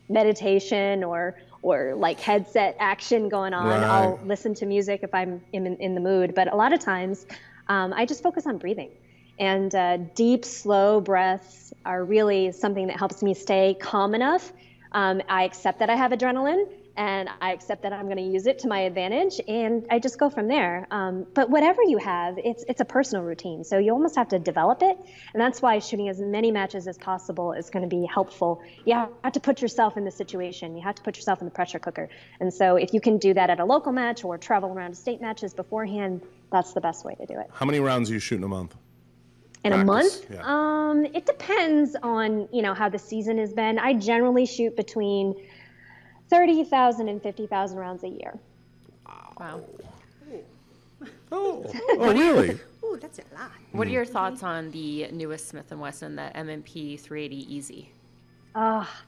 meditation or like headset action going on. Right. I'll listen to music if I'm in the mood. But a lot of times I just focus on breathing. And deep, slow breaths are really something that helps me stay calm enough. I accept that I have adrenaline, and I accept that I'm going to use it to my advantage, and I just go from there. But whatever you have, it's a personal routine, so you almost have to develop it, and that's why shooting as many matches as possible is going to be helpful. You have to put yourself in the situation. You have to put yourself in the pressure cooker, and so if you can do that at a local match or travel around to state matches beforehand, that's the best way to do it. How many rounds do you shoot in a month? In a month? Yeah. It depends on, how the season has been. I generally shoot between 30,000 and 50,000 rounds a year. Wow. Oh, really? Ooh, that's a lot. What are your thoughts on the newest Smith & Wesson, the M&P 380 Easy?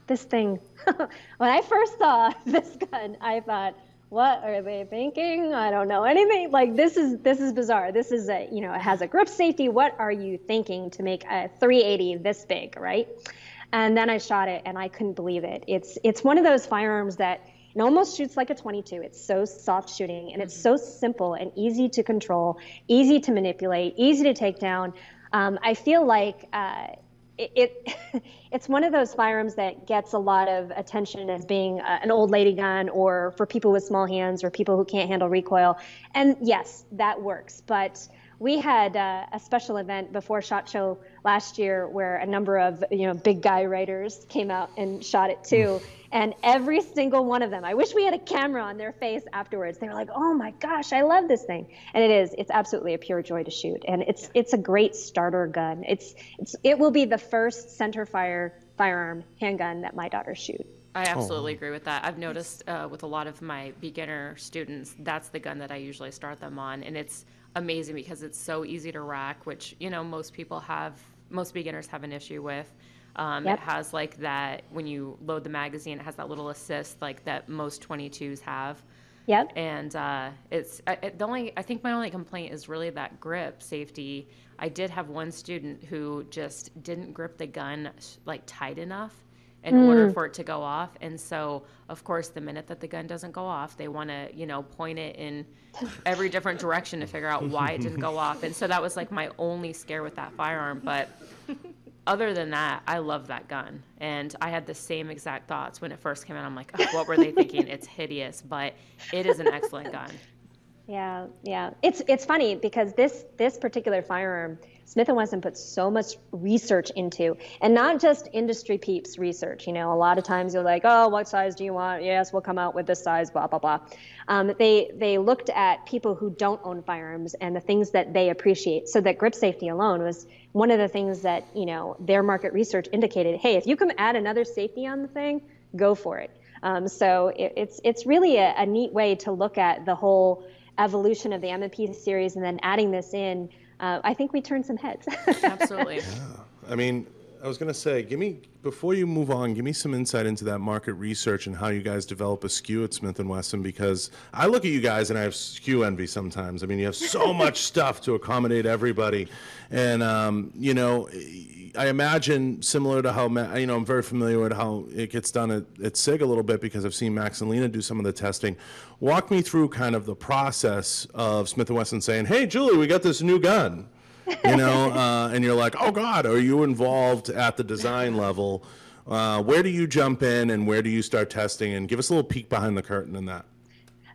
This thing, when I first saw this gun, I thought, what are they thinking? I don't know anything. Like, this is bizarre. This is it has a grip safety. What are you thinking to make a 380 this big, right? And then I shot it and I couldn't believe it. It's one of those firearms that it almost shoots like a 22. It's so soft shooting and it's so simple and easy to control, easy to manipulate, easy to take down. I feel like it's one of those firearms that gets a lot of attention as being an old lady gun, or for people with small hands or people who can't handle recoil. And yes, that works. But we had a special event before SHOT Show last year where a number of big guy writers came out and shot it too. And every single one of them, I wish we had a camera on their face afterwards. They were like, "Oh my gosh, I love this thing." And it's absolutely a pure joy to shoot. And it's a great starter gun. It will be the first center fire firearm handgun that my daughters shoot. I absolutely agree with that. I've noticed with a lot of my beginner students, that's the gun that I usually start them on. And it's amazing because it's so easy to rack, which, most beginners have an issue with. Yep. It has like that, when you load the magazine, it has that little assist like that most 22s have. Yep. And I think my only complaint is really that grip safety. I did have one student who just didn't grip the gun like tight enough in order for it to go off. And so, of course, the minute that the gun doesn't go off, they want to, point it in every different direction to figure out why it didn't go off. And so that was like my only scare with that firearm. But other than that, I love that gun. And I had the same exact thoughts when it first came out. I'm like, oh, what were they thinking? It's hideous, but it is an excellent gun. Yeah. It's funny because this particular firearm, Smith & Wesson puts so much research into, and not just industry peeps research. A lot of times you're like, oh, what size do you want? Yes, we'll come out with this size, blah, blah, blah. They looked at people who don't own firearms and the things that they appreciate. So that grip safety alone was one of the things that, their market research indicated, hey, if you can add another safety on the thing, go for it. So it's really a neat way to look at the whole evolution of the M&P series, and then adding this in, I think we turned some heads. Absolutely. Yeah. I mean, I was going to say, before you move on, give me some insight into that market research and how you guys develop a SKU at Smith & Wesson, because I look at you guys and I have SKU envy sometimes. I mean, you have so much stuff to accommodate everybody. And, I imagine similar to how, I'm very familiar with how it gets done at SIG a little bit because I've seen Max and Lena do some of the testing. Walk me through kind of the process of Smith & Wesson saying, hey, Julie, we got this new gun, and you're like, oh, God, are you involved at the design level? Where do you jump in and where do you start testing? And give us a little peek behind the curtain in that.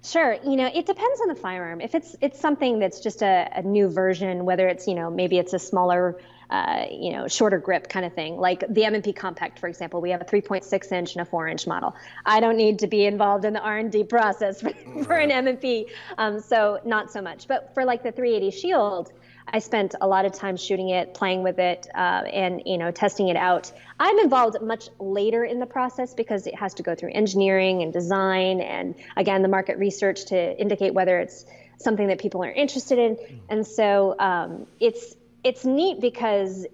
Sure. It depends on the firearm. If it's something that's just a new version, whether it's, maybe it's a smaller, shorter grip kind of thing, like the M&P Compact, for example, we have a 3.6 inch and a 4-inch model. I don't need to be involved in the R&D process for an M&P, so not so much. But for like the 380 Shield, I spent a lot of time shooting it, playing with it, and testing it out. I'm involved much later in the process because it has to go through engineering and design, and again, the market research to indicate whether it's something that people are interested in. And so it's neat because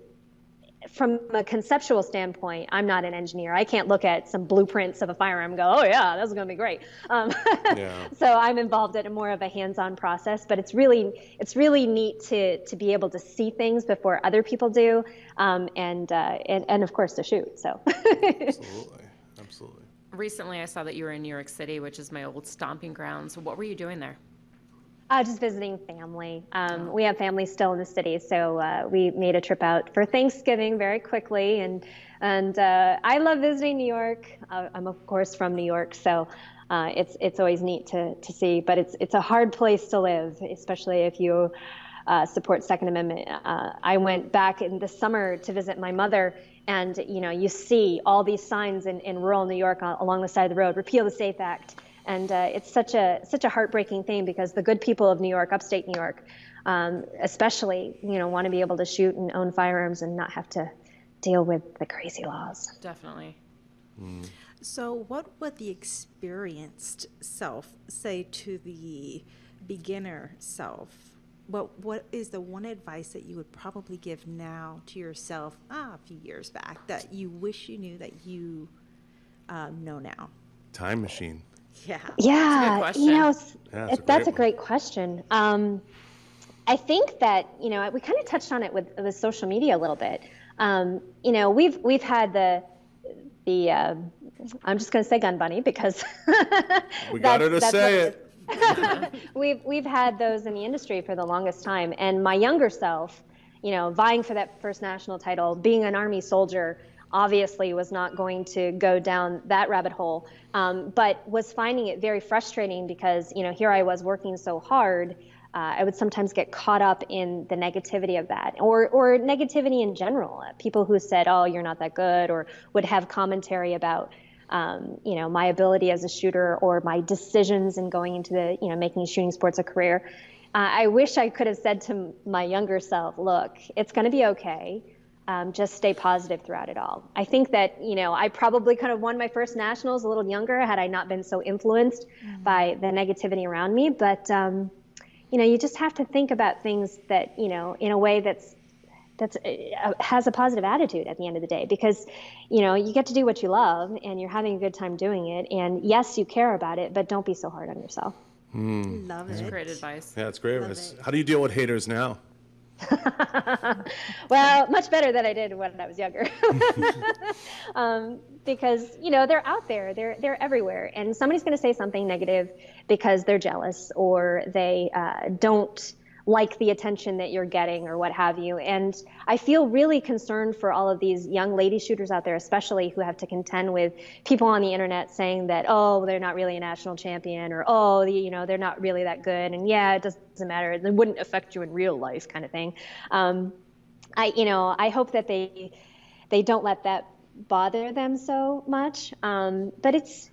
from a conceptual standpoint, I'm not an engineer. I can't look at some blueprints of a firearm and go, oh yeah, that's going to be great. So I'm involved in more of a hands-on process, but it's really neat to be able to see things before other people do, and of course to shoot. So Absolutely. Recently, I saw that you were in New York City, which is my old stomping grounds. What were you doing there? Just visiting family. We have family still in the city, so we made a trip out for Thanksgiving very quickly, and I love visiting New York. I'm of course from New York, so it's always neat to see. But it's a hard place to live, especially if you support Second Amendment. I went back in the summer to visit my mother, and you see all these signs in rural New York along the side of the road: repeal the SAFE Act. And it's such a heartbreaking thing, because the good people of New York, upstate New York, especially, want to be able to shoot and own firearms and not have to deal with the crazy laws. Definitely. So what would the experienced self say to the beginner self? What is the one advice that you would probably give now to yourself a few years back that you wish you knew that you know now? Time machine. Yeah. Yeah, That's a great question. I think that we kind of touched on it with social media a little bit. We've had the I'm just going to say gun bunny because we got her to say it. We've had those in the industry for the longest time, and my younger self, vying for that first national title, being an Army soldier, obviously was not going to go down that rabbit hole, but was finding it very frustrating because, here I was working so hard. I would sometimes get caught up in the negativity of that, or negativity in general. People who said, "Oh, you're not that good," or would have commentary about, my ability as a shooter or my decisions in going into making shooting sports a career. I wish I could have said to my younger self, "Look, it's going to be okay. Just stay positive throughout it all." I think that, I probably could have won my first nationals a little younger had I not been so influenced by the negativity around me. But, you just have to think about things that, in a way that's has a positive attitude at the end of the day, because, you get to do what you love and you're having a good time doing it. And yes, you care about it, but don't be so hard on yourself. Love it. That's great advice. Yeah, it's great advice. How do you deal with haters now? Well, much better than I did when I was younger. Because, they're out there, they're everywhere. And somebody's going to say something negative because they're jealous or they don't like the attention that you're getting or what have you. And I feel really concerned for all of these young lady shooters out there, especially who have to contend with people on the internet saying that, oh, they're not really a national champion, or, oh, they're not really that good. And yeah, it doesn't matter. It wouldn't affect you in real life kind of thing. I hope that they don't let that bother them so much. But it's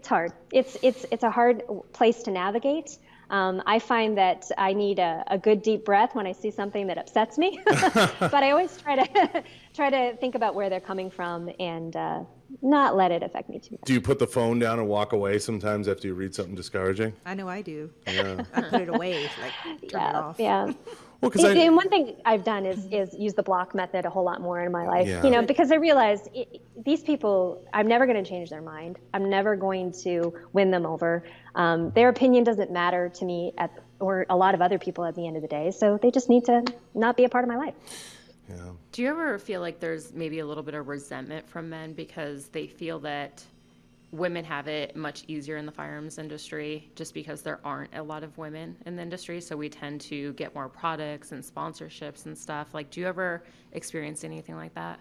hard. It's a hard place to navigate. I find that I need a good deep breath when I see something that upsets me, but I always try to think about where they're coming from and not let it affect me too much. Do you put the phone down and walk away sometimes after you read something discouraging? I know I do. Yeah. I put it away, turn it off. Yeah. Well, and one thing I've done is use the block method a whole lot more in my life, Yeah. Because I realized these people, I'm never going to change their mind. I'm never going to win them over. Their opinion doesn't matter to me or a lot of other people at the end of the day. So they just need to not be a part of my life. Yeah. Do you ever feel like there's maybe a little bit of resentment from men because they feel that women have it much easier in the firearms industry just because there aren't a lot of women in the industry, so we tend to get more products and sponsorships and stuff? Like, do you ever experience anything like that?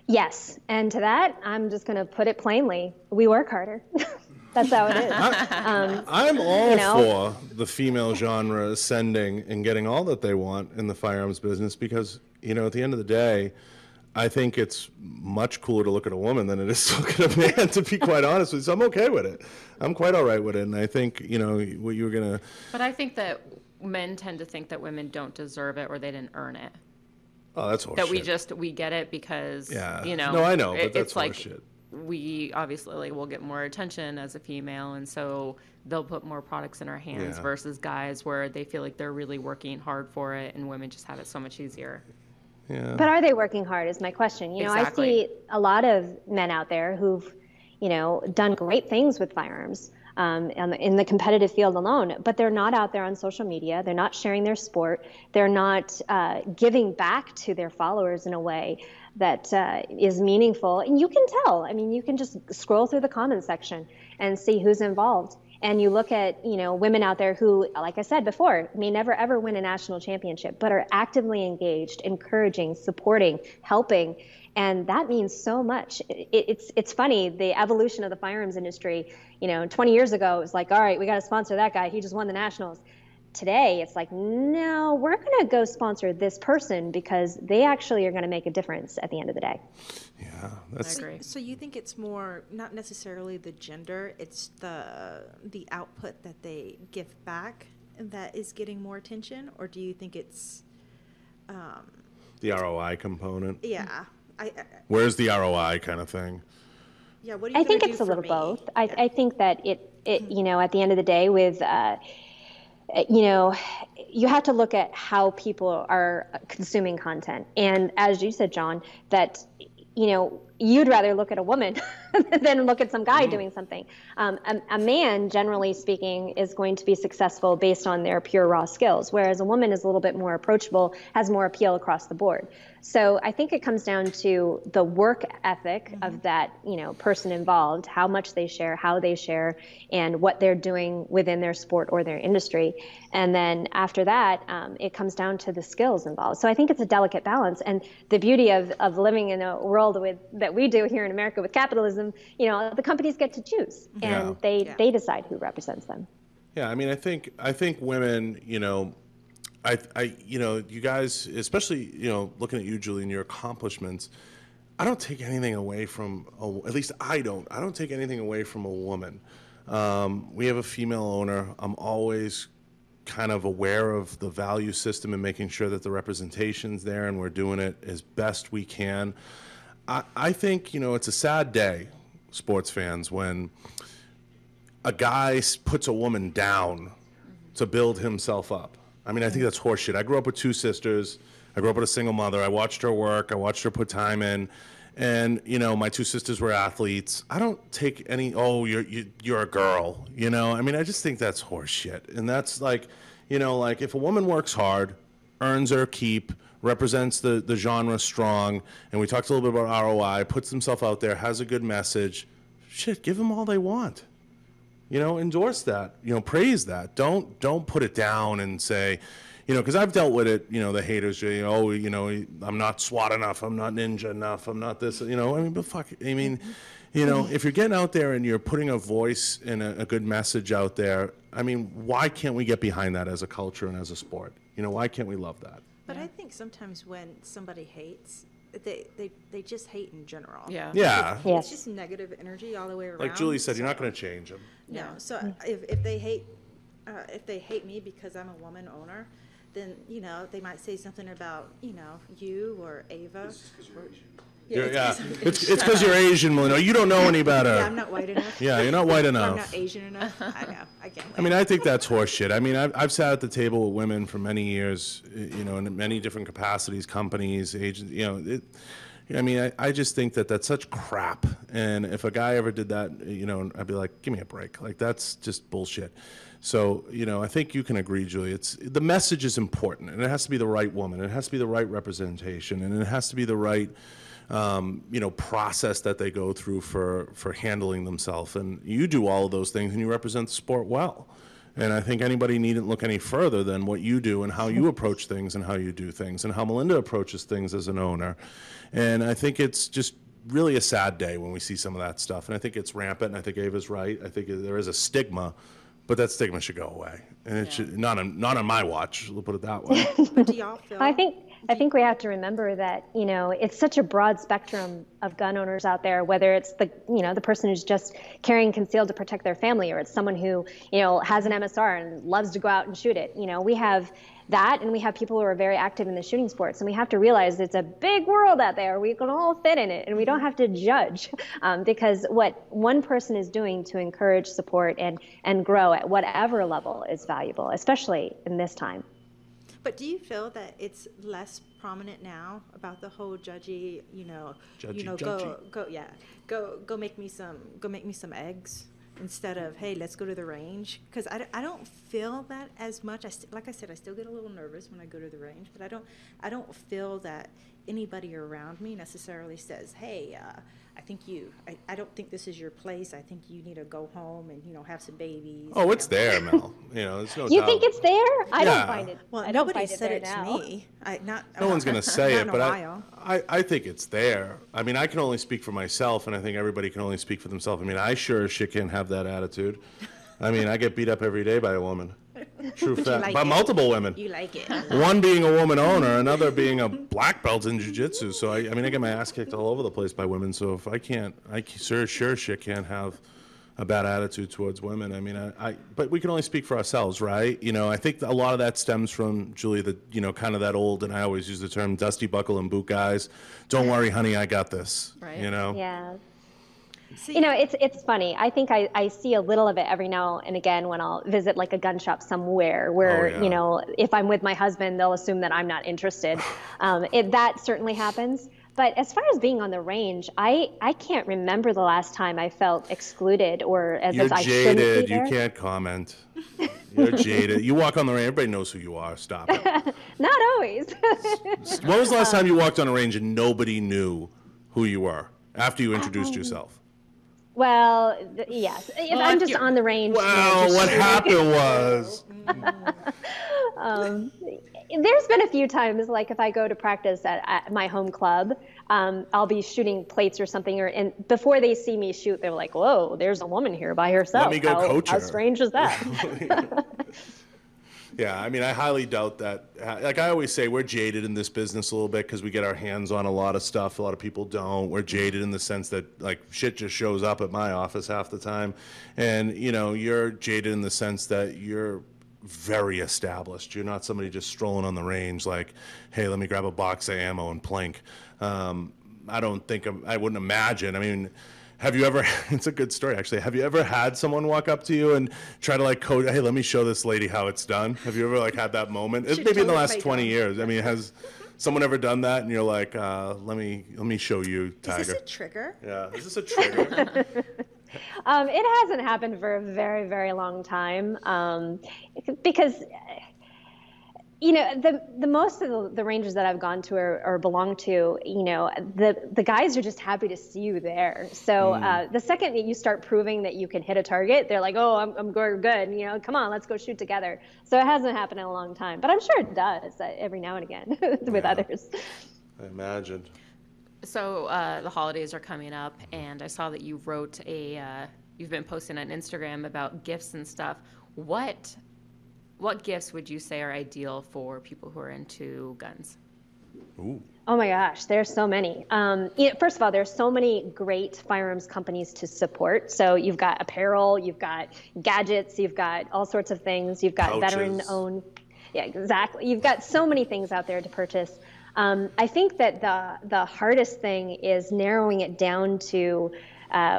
Yes, and to that, I'm just going to put it plainly. We work harder. That's how it is. I'm all for the female genre ascending and getting all that they want in the firearms business because, at the end of the day, I think it's much cooler to look at a woman than it is to look at a man, to be quite honest with you. So I'm okay with it. I'm quite all right with it. And I think, what you were going to... But I think that men tend to think that women don't deserve it or they didn't earn it. Oh, that's horseshit. That we get it because, No, I know, but that's it's like horseshit. We obviously will get more attention as a female, and so they'll put more products in our hands versus guys where they feel like they're really working hard for it, and women just have it so much easier. Yeah. But are they working hard is my question. Exactly. I see a lot of men out there who've, done great things with firearms in the competitive field alone, but they're not out there on social media. They're not sharing their sport. They're not giving back to their followers in a way that is meaningful. And you can tell. I mean, you can just scroll through the comments section and see who's involved. And you look at, women out there who, like I said before, may never ever win a national championship, but are actively engaged, encouraging, supporting, helping. And that means so much. It's funny, the evolution of the firearms industry, 20 years ago, it was like, all right, we got to sponsor that guy. He just won the nationals. Today, it's like, no, we're going to go sponsor this person because they actually are going to make a difference at the end of the day. Yeah, I agree. So you think it's more, not necessarily the gender, it's the output that they give back that is getting more attention? Or do you think it's... the ROI component. Yeah. Where's the ROI kind of thing? Yeah, what are you I think gonna it's do a for little me? both. Yeah. I think that it at the end of the day with you have to look at how people are consuming content. And as you said, John, that, you'd rather look at a woman than look at some guy doing something. A man, generally speaking, is going to be successful based on their pure raw skills, whereas a woman is a little bit more approachable, has more appeal across the board. So I think it comes down to the work ethic of that, person involved, how much they share, how they share, and what they're doing within their sport or their industry. And then after that, it comes down to the skills involved. So I think it's a delicate balance. And the beauty of living in a world that we do here in America with capitalism, the companies get to choose, and they decide who represents them. Yeah, I mean, I think women, you guys, especially, looking at you, Julie, and your accomplishments, I don't take anything away from, at least I don't take anything away from a woman. We have a female owner. I'm always kind of aware of the value system and making sure that the representation's there and we're doing it as best we can. I think, it's a sad day, sports fans, when a guy puts a woman down to build himself up. I mean, I think that's horseshit. I grew up with two sisters. I grew up with a single mother. I watched her work. I watched her put time in. And, my two sisters were athletes. I don't take any, you're a girl, I mean, I just think that's horseshit. And that's like, like if a woman works hard, earns her keep, represents the genre strong, and we talked a little bit about ROI, puts himself out there, has a good message, shit, give them all they want. Endorse that, praise that. Don't put it down and say, because I've dealt with it, the haters, I'm not SWAT enough, I'm not ninja enough, I'm not this, but fuck, if you're getting out there and you're putting a voice and a good message out there, why can't we get behind that as a culture and as a sport? Why can't we love that? But I think sometimes when somebody hates, they just hate in general. Yeah. It's just negative energy all the way around. Like Julie said, you're not going to change them. No. So if they hate me because I'm a woman owner, then they might say something about you or Ava. It's because you're Asian, Melina. You don't know any better. Yeah, I'm not white enough. Yeah, you're not white enough. I'm not Asian enough. I know. I can't. I think that's horseshit. I've sat at the table with women for many years, in many different capacities, companies, agents, I just think that that's such crap. And if a guy ever did that, I'd be like, give me a break. Like, that's just bullshit. So, I think you can agree, Julie. The message is important, and it has to be the right woman. It has to be the right representation, and it has to be the right, process that they go through for handling themselves. And you do all of those things, and you represent the sport well. And I think anybody needn't look any further than what you do and how you approach things and how you do things and how Melinda approaches things as an owner. And I think it's just really a sad day when we see some of that stuff. And I think it's rampant, and I think Ava's right. I think there is a stigma, but that stigma should go away. And it should not on my watch, we'll put it that way. But do y'all feel? I think we have to remember that, it's such a broad spectrum of gun owners out there, whether it's the person who's just carrying concealed to protect their family, or it's someone who, has an MSR and loves to go out and shoot it. We have that, and we have people who are very active in the shooting sports, and we have to realize it's a big world out there. We can all fit in it, and we don't have to judge, because what one person is doing to encourage, support, and grow at whatever level is valuable, especially in this time. But do you feel that it's less prominent now about the whole judgy, go make me some eggs, instead of, hey, let's go to the range? Because I don't feel that as much. Like I said, I still get a little nervous when I go to the range, but I don't feel that anybody around me necessarily says, hey, I don't think this is your place. I think you need to go home and, have some babies. Oh, it's there, Mel. There's no You doubt. think it's there? I Yeah. don't find it. Well, I don't nobody find it said there it now. to me. No one's going to say not it, in a but while. I think it's there. I mean, I can only speak for myself, and I think everybody can only speak for themselves. I mean, I sure as shit can't have that attitude. I mean, I get beat up every day by a woman. True But you fact. like By it. multiple women. You like it. One being a woman owner, another being a black belt in jiu-jitsu. So, I mean, I get my ass kicked all over the place by women. So if I sure shit can't have a bad attitude towards women. I mean, but we can only speak for ourselves, right? I think a lot of that stems from, Julie, kind of that old, and I always use the term, dusty buckle and boot guys. Don't worry, honey, I got this. Right. Yeah. See, It's funny. I think I see a little of it every now and again when I'll visit like a gun shop somewhere where, Oh, yeah. if I'm with my husband, they'll assume that I'm not interested. That certainly happens. But as far as being on the range, I can't remember the last time I felt excluded or as You're if I shouldn't be jaded. there. You can't comment. You're jaded. You walk on the range, everybody knows who you are. Stop it. Not always. When was the last time you walked on a range and nobody knew who you were after you introduced yourself? Well, yes. If I'm just on the range. Well, just what shooting. happened was, There's been a few times, like if I go to practice at my home club, I'll be shooting plates or something, and before they see me shoot, they're like, "Whoa, there's a woman here by herself. Let me go coach How her." strange is that?" yeah, I mean, I highly doubt that. Like I always say, we're jaded in this business a little bit because we get our hands on a lot of stuff. A lot of people don't. We're jaded in the sense that like shit just shows up at my office half the time, and you're jaded in the sense that you're very established. You're not somebody just strolling on the range like, hey, let me grab a box of ammo and plank. I wouldn't imagine. I mean, have you ever, it's a good story actually, have you ever had someone walk up to you and try to like code, hey, let me show this lady how it's done? Have you ever like had that moment? It's maybe in the last 20 years. I mean, has someone ever done that and you're like, let me show you, Tiger? Is this a trigger? Yeah, is this a trigger? It hasn't happened for a very, very long time because, the most of the ranges that I've gone to or belong to, the guys are just happy to see you there. So the second that you start proving that you can hit a target, they're like, oh, I'm good. Come on, let's go shoot together. So it hasn't happened in a long time, but I'm sure it does every now and again with others. I imagined. So the holidays are coming up, and I saw that you wrote you've been posting on Instagram about gifts and stuff. What gifts would you say are ideal for people who are into guns? Ooh. Oh my gosh, there's so many. First of all, there's so many great firearms companies to support. So you've got apparel, you've got gadgets, you've got all sorts of things. You've got Pouches. veteran-owned. Yeah, exactly. You've got so many things out there to purchase. I think that the hardest thing is narrowing it down to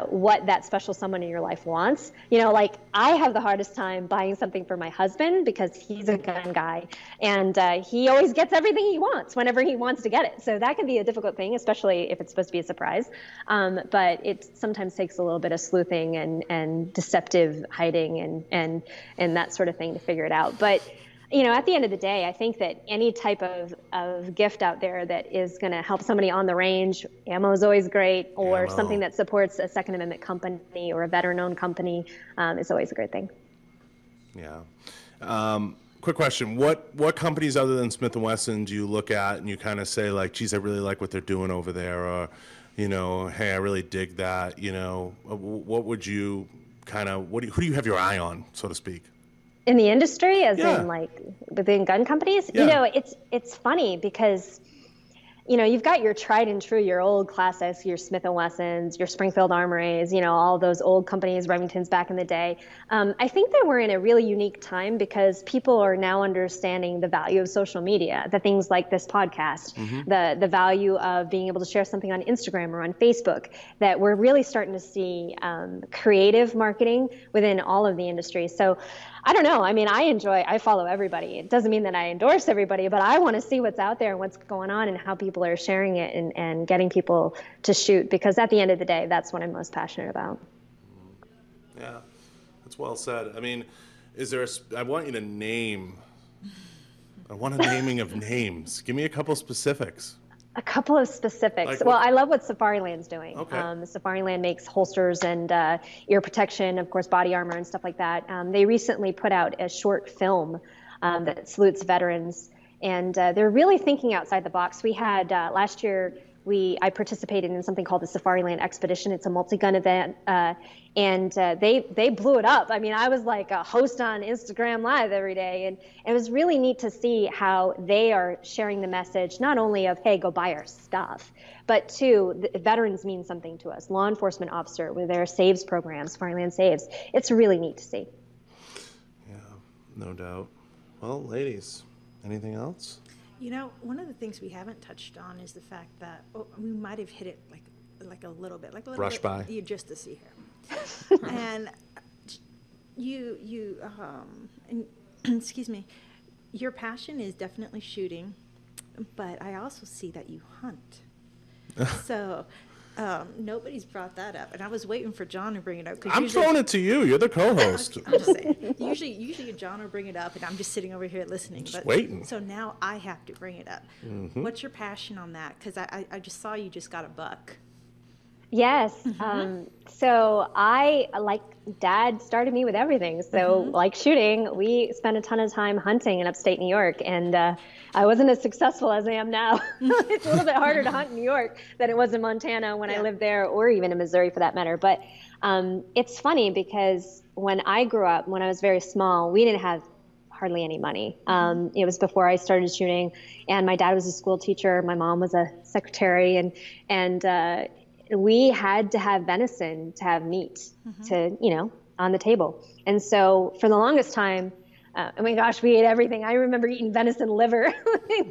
what that special someone in your life wants. Like I have the hardest time buying something for my husband because he's a gun guy and he always gets everything he wants whenever he wants to get it. So that can be a difficult thing, especially if it's supposed to be a surprise. But it sometimes takes a little bit of sleuthing and deceptive hiding and that sort of thing to figure it out. But at the end of the day, I think that any type of gift out there that is going to help somebody on the range, ammo is always great, or Ammo. something that supports a Second Amendment company or a veteran-owned company is always a great thing. Yeah. Quick question. What companies other than Smith & Wesson do you look at and you kind of say like, geez, I really like what they're doing over there, or, hey, I really dig that, what would you who do you have your eye on, so to speak? In the industry, as Yeah. in like within gun companies, Yeah. it's funny because, you've got your tried and true, your old classics, your Smith & Wessons, your Springfield Armories, all those old companies, Remingtons back in the day. I think that we're in a really unique time because people are now understanding the value of social media, the things like this podcast, the value of being able to share something on Instagram or on Facebook, that we're really starting to see creative marketing within all of the industry. So I don't know. I mean, I follow everybody. It doesn't mean that I endorse everybody, but I want to see what's out there and what's going on and how people are sharing it and getting people to shoot, because at the end of the day, that's what I'm most passionate about. Yeah, that's well said. I mean, I want you to I want a naming of names. Give me a couple specifics. A couple of specifics. Like Well, what- I love what Safariland's doing. Okay. Safariland makes holsters and ear protection, of course, body armor and stuff like that. They recently put out a short film that salutes veterans, and they're really thinking outside the box. We had last year. I participated in something called the Safariland Expedition. It's a multi-gun event, and they blew it up. I mean, I was like a host on Instagram Live every day, and it was really neat to see how they are sharing the message, not only of, hey, go buy our stuff, but two, the veterans mean something to us. Law enforcement officer with their SAVES program, Safariland SAVES. It's really neat to see. Yeah, no doubt. Well, ladies, anything else? You know, one of the things we haven't touched on is the fact that we might have hit it like a little bit, like a little Brush bit, by. you just to see here, and you and, excuse me, your passion is definitely shooting, but I also see that you hunt. So nobody's brought that up, and I was waiting for John to bring it up. I'm throwing it to you. You're the co-host. I'm just saying. Usually John will bring it up, and I'm just sitting over here listening. Just waiting. So now I have to bring it up. What's your passion on that? Because I just saw you just got a buck. Yes. So I, like Dad started me with everything. So like shooting, we spent a ton of time hunting in upstate New York, and I wasn't as successful as I am now. It's a little bit harder to hunt in New York than it was in Montana when I lived there, or even in Missouri for that matter. But it's funny because when I grew up, when I was very small, we didn't have hardly any money. It was before I started shooting, and my dad was a school teacher. My mom was a secretary, and we had to have venison to have meat to, on the table. And so for the longest time, oh my gosh, we ate everything. I remember eating venison liver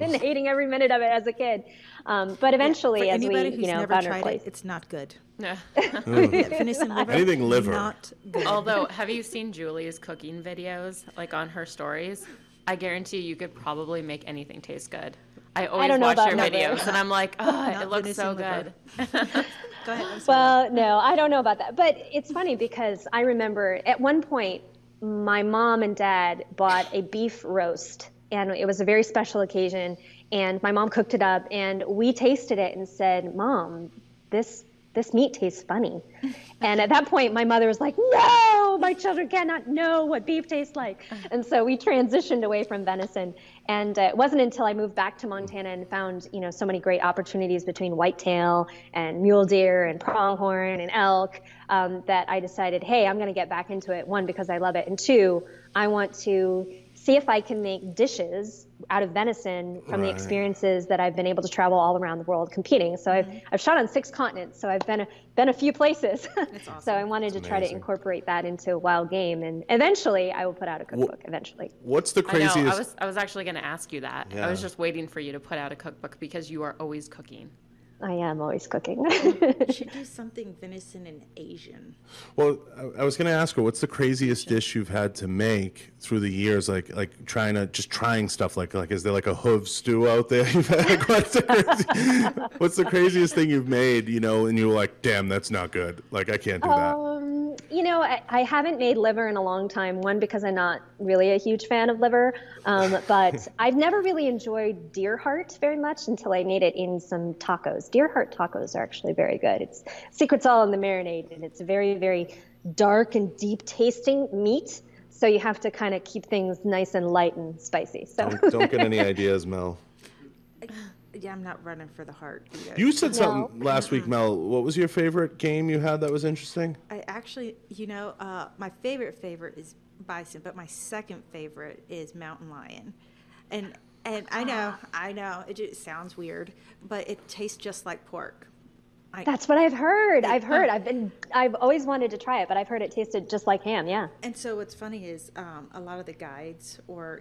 and hating every minute of it as a kid. But eventually, For as we, anybody who's never found our tried place. it, it's not good. Yeah. Venison liver, Anything liver. not good. Although, have you seen Julie's cooking videos, like on her stories? I guarantee you could probably make anything taste good. I always don't know watch about your liver. videos, and I'm like, oh, Not it looks so venison good. liver. Go ahead. I'm sorry. Well, no, I don't know about that. But it's funny because I remember at one point, my mom and dad bought a beef roast, and it was a very special occasion. And my mom cooked it up, and we tasted it and said, Mom, this meat tastes funny. And at that point, my mother was like, no, my children cannot know what beef tastes like. And so we transitioned away from venison. And it wasn't until I moved back to Montana and found, so many great opportunities between whitetail and mule deer and pronghorn and elk that I decided, hey, I'm going to get back into it. One, because I love it. And two, I want to see if I can make dishes out of venison from the experiences that I've been able to travel all around the world competing. So I've shot on 6 continents, so I've been a few places. That's awesome. So I wanted to try to amazing. incorporate that into wild game, and eventually I will put out a cookbook. Eventually. What's the I know. craziest? I was actually going to ask you that. Yeah. I was just waiting for you to put out a cookbook because you are always cooking. I am always cooking. You should do something venison and Asian. Well, I was going to ask her, what's the craziest dish you've had to make through the years? Like trying stuff like is there like a hoof stew out there? You've had, like, what's the craziest thing you've made? And you were like, damn, that's not good. Like I can't do that. I haven't made liver in a long time. One, because I'm not really a huge fan of liver, but I've never really enjoyed deer heart very much until I made it in some tacos. Deer heart tacos are actually very good. It's secret's all in the marinade, and it's very, very dark and deep tasting meat. So you have to kind of keep things nice and light and spicy. So Don't get any ideas, Mel. Yeah, I'm not running for the heart either. You said something last week, Mel. What was your favorite game you had that was interesting? I actually, my favorite is bison, but my second favorite is mountain lion. And I know, it just sounds weird, but it tastes just like pork. that's what I've heard. I've always wanted to try it, but I've heard it tasted just like ham. Yeah. And so what's funny is a lot of the guides or,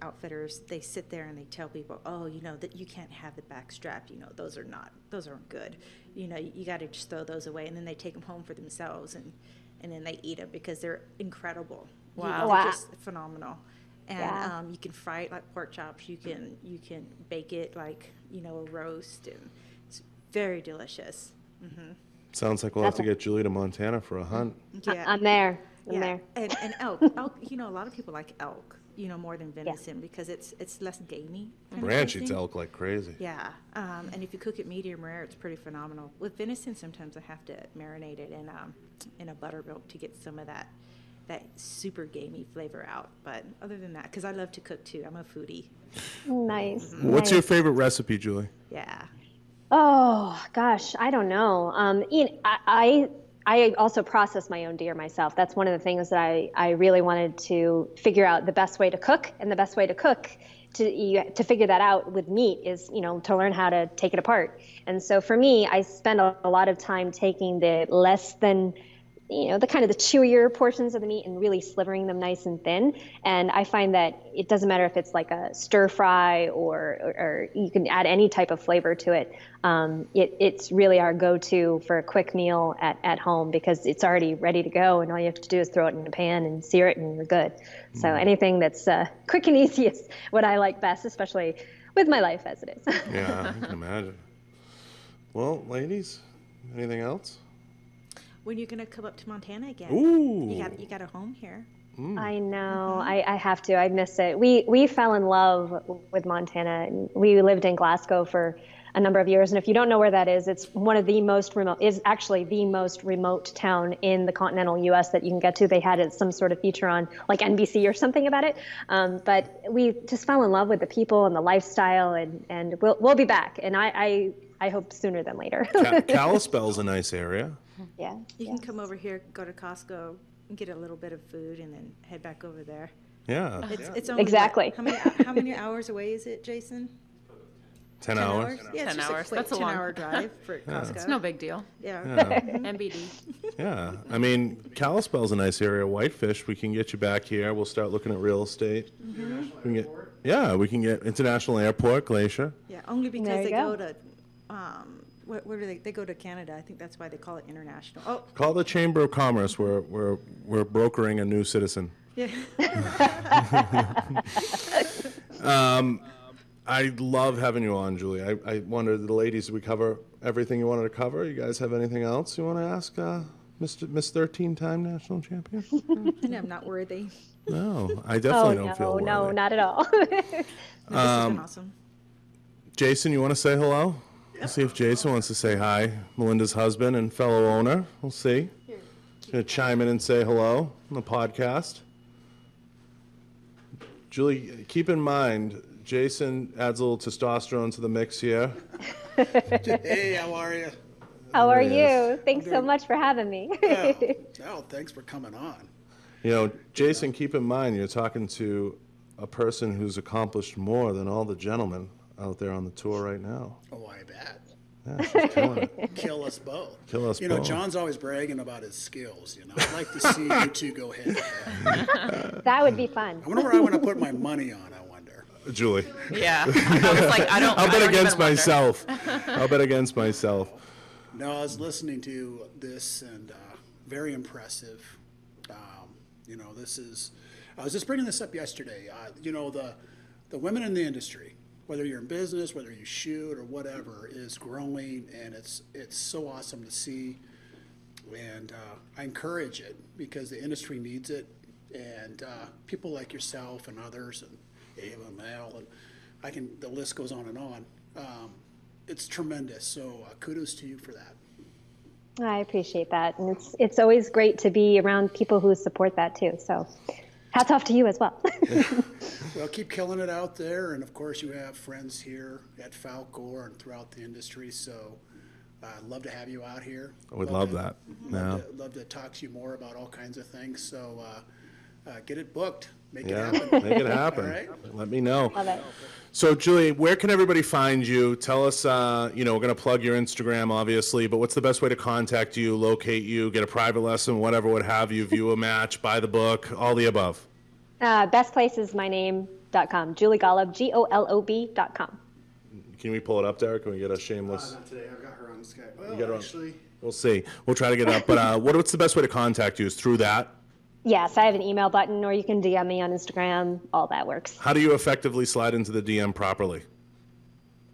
outfitters, they sit there and they tell people, that you can't have the back strap. Those aren't good. You got to just throw those away. And then they take them home for themselves and then they eat them because they're incredible. Wow. They're just phenomenal. And you can fry it like pork chops. You can bake it like, a roast, and it's very delicious. Sounds like we'll have to get Julie to Montana for a hunt. Yeah. I'm there. in there. And elk. Elk, a lot of people like elk, more than venison because it's less gamey. Ranch eats elk like crazy. Yeah, and if you cook it medium rare, it's pretty phenomenal. With venison, sometimes I have to marinate it in a buttermilk to get some of that super gamey flavor out. But other than that, because I love to cook too, I'm a foodie. Nice. What's your favorite recipe, Julie? Yeah. Oh gosh, I don't know. I also process my own deer myself. That's one of the things that I really wanted to figure out the best way to cook, and the best way to cook to figure that out with meat is, to learn how to take it apart. And so for me, I spend a lot of time taking the less than, the kind of the chewier portions of the meat and really slivering them nice and thin. And I find that it doesn't matter if it's like a stir fry or you can add any type of flavor to it. It's really our go-to for a quick meal at home because it's already ready to go and all you have to do is throw it in a pan and sear it and you're good. So anything that's quick and easy is what I like best, especially with my life as it is. Yeah, I can imagine. Well, ladies, anything else? When you're gonna come up to Montana again? Ooh. You got a home here. I know. I have to. I miss it. We fell in love with Montana. We lived in Glasgow for a number of years, and if you don't know where that is, it's one of the most remote. Is actually the most remote town in the continental U.S. that you can get to. They had some sort of feature on like NBC or something about it. But we just fell in love with the people and the lifestyle, and we'll be back. And I hope sooner than later. Kalispell's a nice area. Yeah. You can come over here, go to Costco, and get a little bit of food, and then head back over there. Yeah. It's only Exactly. How many hours away is it, Jason? 10 hours? Yeah, it's 10 just hours. a quick That's a long 10-hour drive for Costco. It's no big deal. Yeah. MBD. Yeah. I mean, Kalispell's a nice area. Whitefish, we can get you back here. We'll start looking at real estate. We can get International Airport, Glacier. Yeah, only because There you they go. go to, where do they go to Canada. I think that's why they call it international. Oh, Call the Chamber of Commerce. We're brokering a new citizen. yeah. I love having you on, Julie. I wondered, the ladies, did we cover everything you wanted to cover? You guys have anything else you want to ask Miss 13-time national champion? And I'm not worthy. No, I definitely don't feel worthy. No, not at all. No, this has been awesome. Jason, you want to say hello? We'll see if Jason wants to say hi. Melinda's husband and fellow owner. We'll see. Going to chime in and say hello on the podcast. Julie, keep in mind, Jason adds a little testosterone to the mix here. Hey, how are you? How are There he you? Thanks so much for having me. Thanks for coming on. Jason, keep in mind, you're talking to a person who's accomplished more than all the gentlemen out there on the tour right now. Oh, I bet. Yeah, she's killing it. Kill us both. Kill us both. John's always bragging about his skills. I'd like to see you two go head to head. That would be fun. I wonder where I want to put my money on. I wonder. Julie. Yeah. I was like, I'll bet against myself. I'll bet against myself. No, I was listening to this and very impressive. I was just bringing this up yesterday. The women in the industry, whether you're in business, whether you shoot or whatever, is growing, and it's so awesome to see. And I encourage it because the industry needs it, and people like yourself and others, and Ava and Mel, and the list goes on and on. It's tremendous. So kudos to you for that. I appreciate that. And it's always great to be around people who support that too. So hats off to you as well. Well, keep killing it out there. And of course, you have friends here at Falkor and throughout the industry. So I'd love to have you out here. I would love that. Love to talk to you more about all kinds of things. So get it booked. Make it Yeah, happen. make it happen. All right? Let me know. Love it. So, Julie, where can everybody find you? Tell us, we're going to plug your Instagram, obviously, but what's the best way to contact you, locate you, get a private lesson, whatever, what have you, view a match, buy the book, all the above? Best place is myname.com, Julie Golob, Golob.com. Can we pull it up, Derek? Can we get a shameless? Not today. I've got her on Skype. You got her Well, on- actually, We'll see. We'll try to get it up. But what's the best way to contact you? Is through that? Yes, I have an email button, or you can DM me on Instagram. All that works. How do you effectively slide into the DM properly?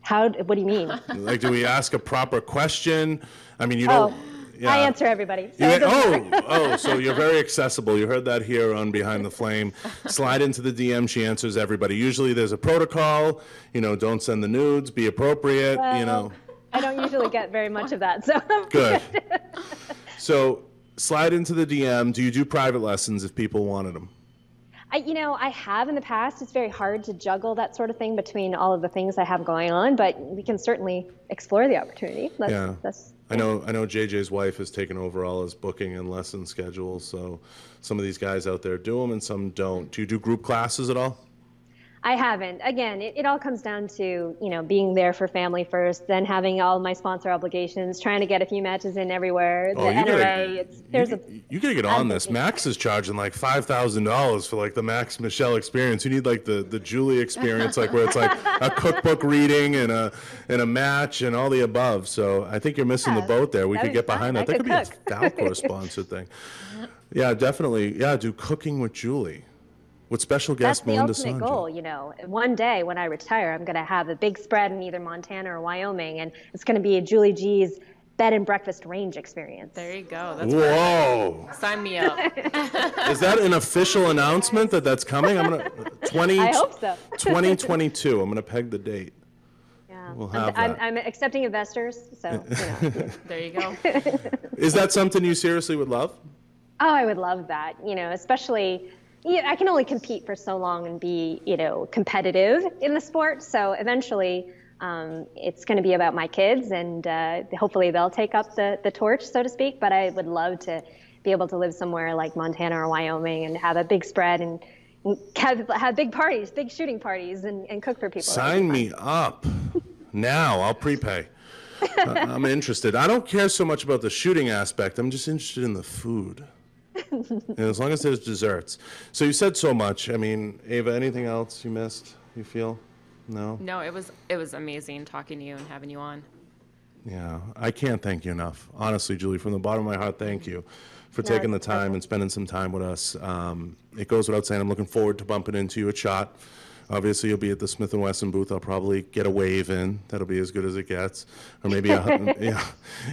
What do you mean? Like, do we ask a proper question? I mean, you don't. Yeah. I answer everybody. So You- it doesn't matter. so you're very accessible. You heard that here on Behind the Flame. Slide into the DM. She answers everybody. Usually there's a protocol. Don't send the nudes. Be appropriate. Well, I don't usually get very much of that, so Good. So slide into the DM. Do you do private lessons if people wanted them? I have in the past. It's very hard to juggle that sort of thing between all of the things I have going on, but we can certainly explore the opportunity. I know JJ's wife has taken over all his booking and lesson schedules, so some of these guys out there do them and some don't. Do you do group classes at all? I haven't. Again, it all comes down to, being there for family first, then having all my sponsor obligations, trying to get a few matches in everywhere. The NRA, you gotta get on this. Max is charging like $5,000 for like the Max Michelle experience. You need like the Julie experience, like where it's like a cookbook reading and a match and all the above. So I think you're missing the boat there. We could get behind that. That could be a Falkor sponsored thing. Yeah, definitely. Yeah, do cooking with Julie. With special guest Melinda That's the ultimate goal, One day when I retire, I'm going to have a big spread in either Montana or Wyoming, and it's going to be a Julie G's bed and breakfast range experience. There you go. That's Whoa! perfect. Sign me up. Is that an official announcement that's coming? I'm gonna I hope so. 2022. I'm gonna peg the date. Yeah. We'll have that. I'm accepting investors, so There you go. Is that something you seriously would love? Oh, I would love that. Especially. I can only compete for so long and be, competitive in the sport. So eventually, it's going to be about my kids, and hopefully they'll take up the torch, so to speak. But I would love to be able to live somewhere like Montana or Wyoming and have a big spread and have big parties, big shooting parties, and cook for people. Sign me up now. I'll prepay. I'm interested. I don't care so much about the shooting aspect. I'm just interested in the food. And as long as there's desserts. So you said so much. I mean, Ava, anything else you missed, you feel? No? No, it was amazing talking to you and having you on. Yeah, I can't thank you enough. Honestly, Julie, from the bottom of my heart, thank you for taking the time and spending some time with us. It goes without saying, I'm looking forward to bumping into you at SHOT. Obviously, you'll be at the Smith & Wesson booth. I'll probably get a wave in. That'll be as good as it gets. Or maybe, yeah,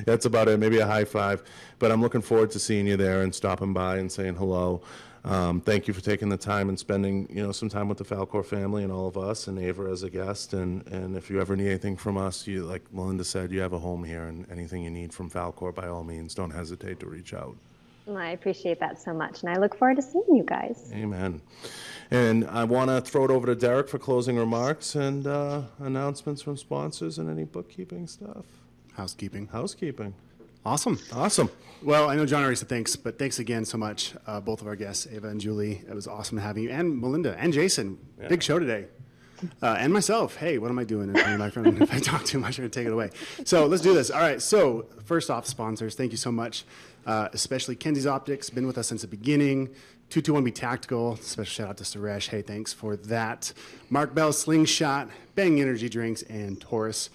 that's about it. Maybe a high five. But I'm looking forward to seeing you there and stopping by and saying hello. Thank you for taking the time and spending, some time with the Falkor family and all of us and Ava as a guest. And if you ever need anything from us, like Melinda said, you have a home here, and anything you need from Falkor, by all means, don't hesitate to reach out. Well, I appreciate that so much, and I look forward to seeing you guys. Amen. And I want to throw it over to Derek for closing remarks and announcements from sponsors and any bookkeeping stuff. Housekeeping. Awesome. Well, I know John already said thanks, but thanks again so much, both of our guests, Ava and Julie. It was awesome having you, and Melinda and Jason. Yeah. Big show today. And myself. Hey, what am I doing? If I talk too much, I'm going to take it away. So let's do this. All right. So first off, sponsors, thank you so much. Especially Kenzie's Optics, been with us since the beginning. 221B Tactical, special shout out to Suresh. Hey, thanks for that. Mark Bell Slingshot, Bang Energy Drinks, and Taurus.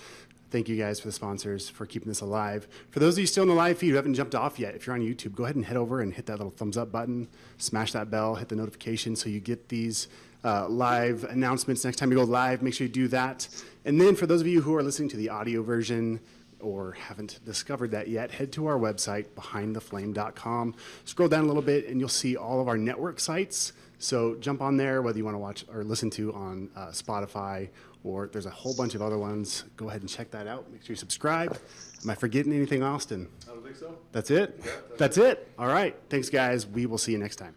Thank you guys for the sponsors for keeping this alive. For those of you still in the live feed who haven't jumped off yet, if you're on YouTube, go ahead and head over and hit that little thumbs up button, smash that bell, hit the notification so you get these live announcements next time you go live. Make sure you do that. And then for those of you who are listening to the audio version or haven't discovered that yet, head to our website, behindtheflame.com. Scroll down a little bit and you'll see all of our network sites. So jump on there, whether you want to watch or listen to on Spotify, or there's a whole bunch of other ones. Go ahead and check that out. Make sure you subscribe. Am I forgetting anything, Austin? I don't think so. That's it? Yeah, that's it. All right. Thanks, guys. We will see you next time.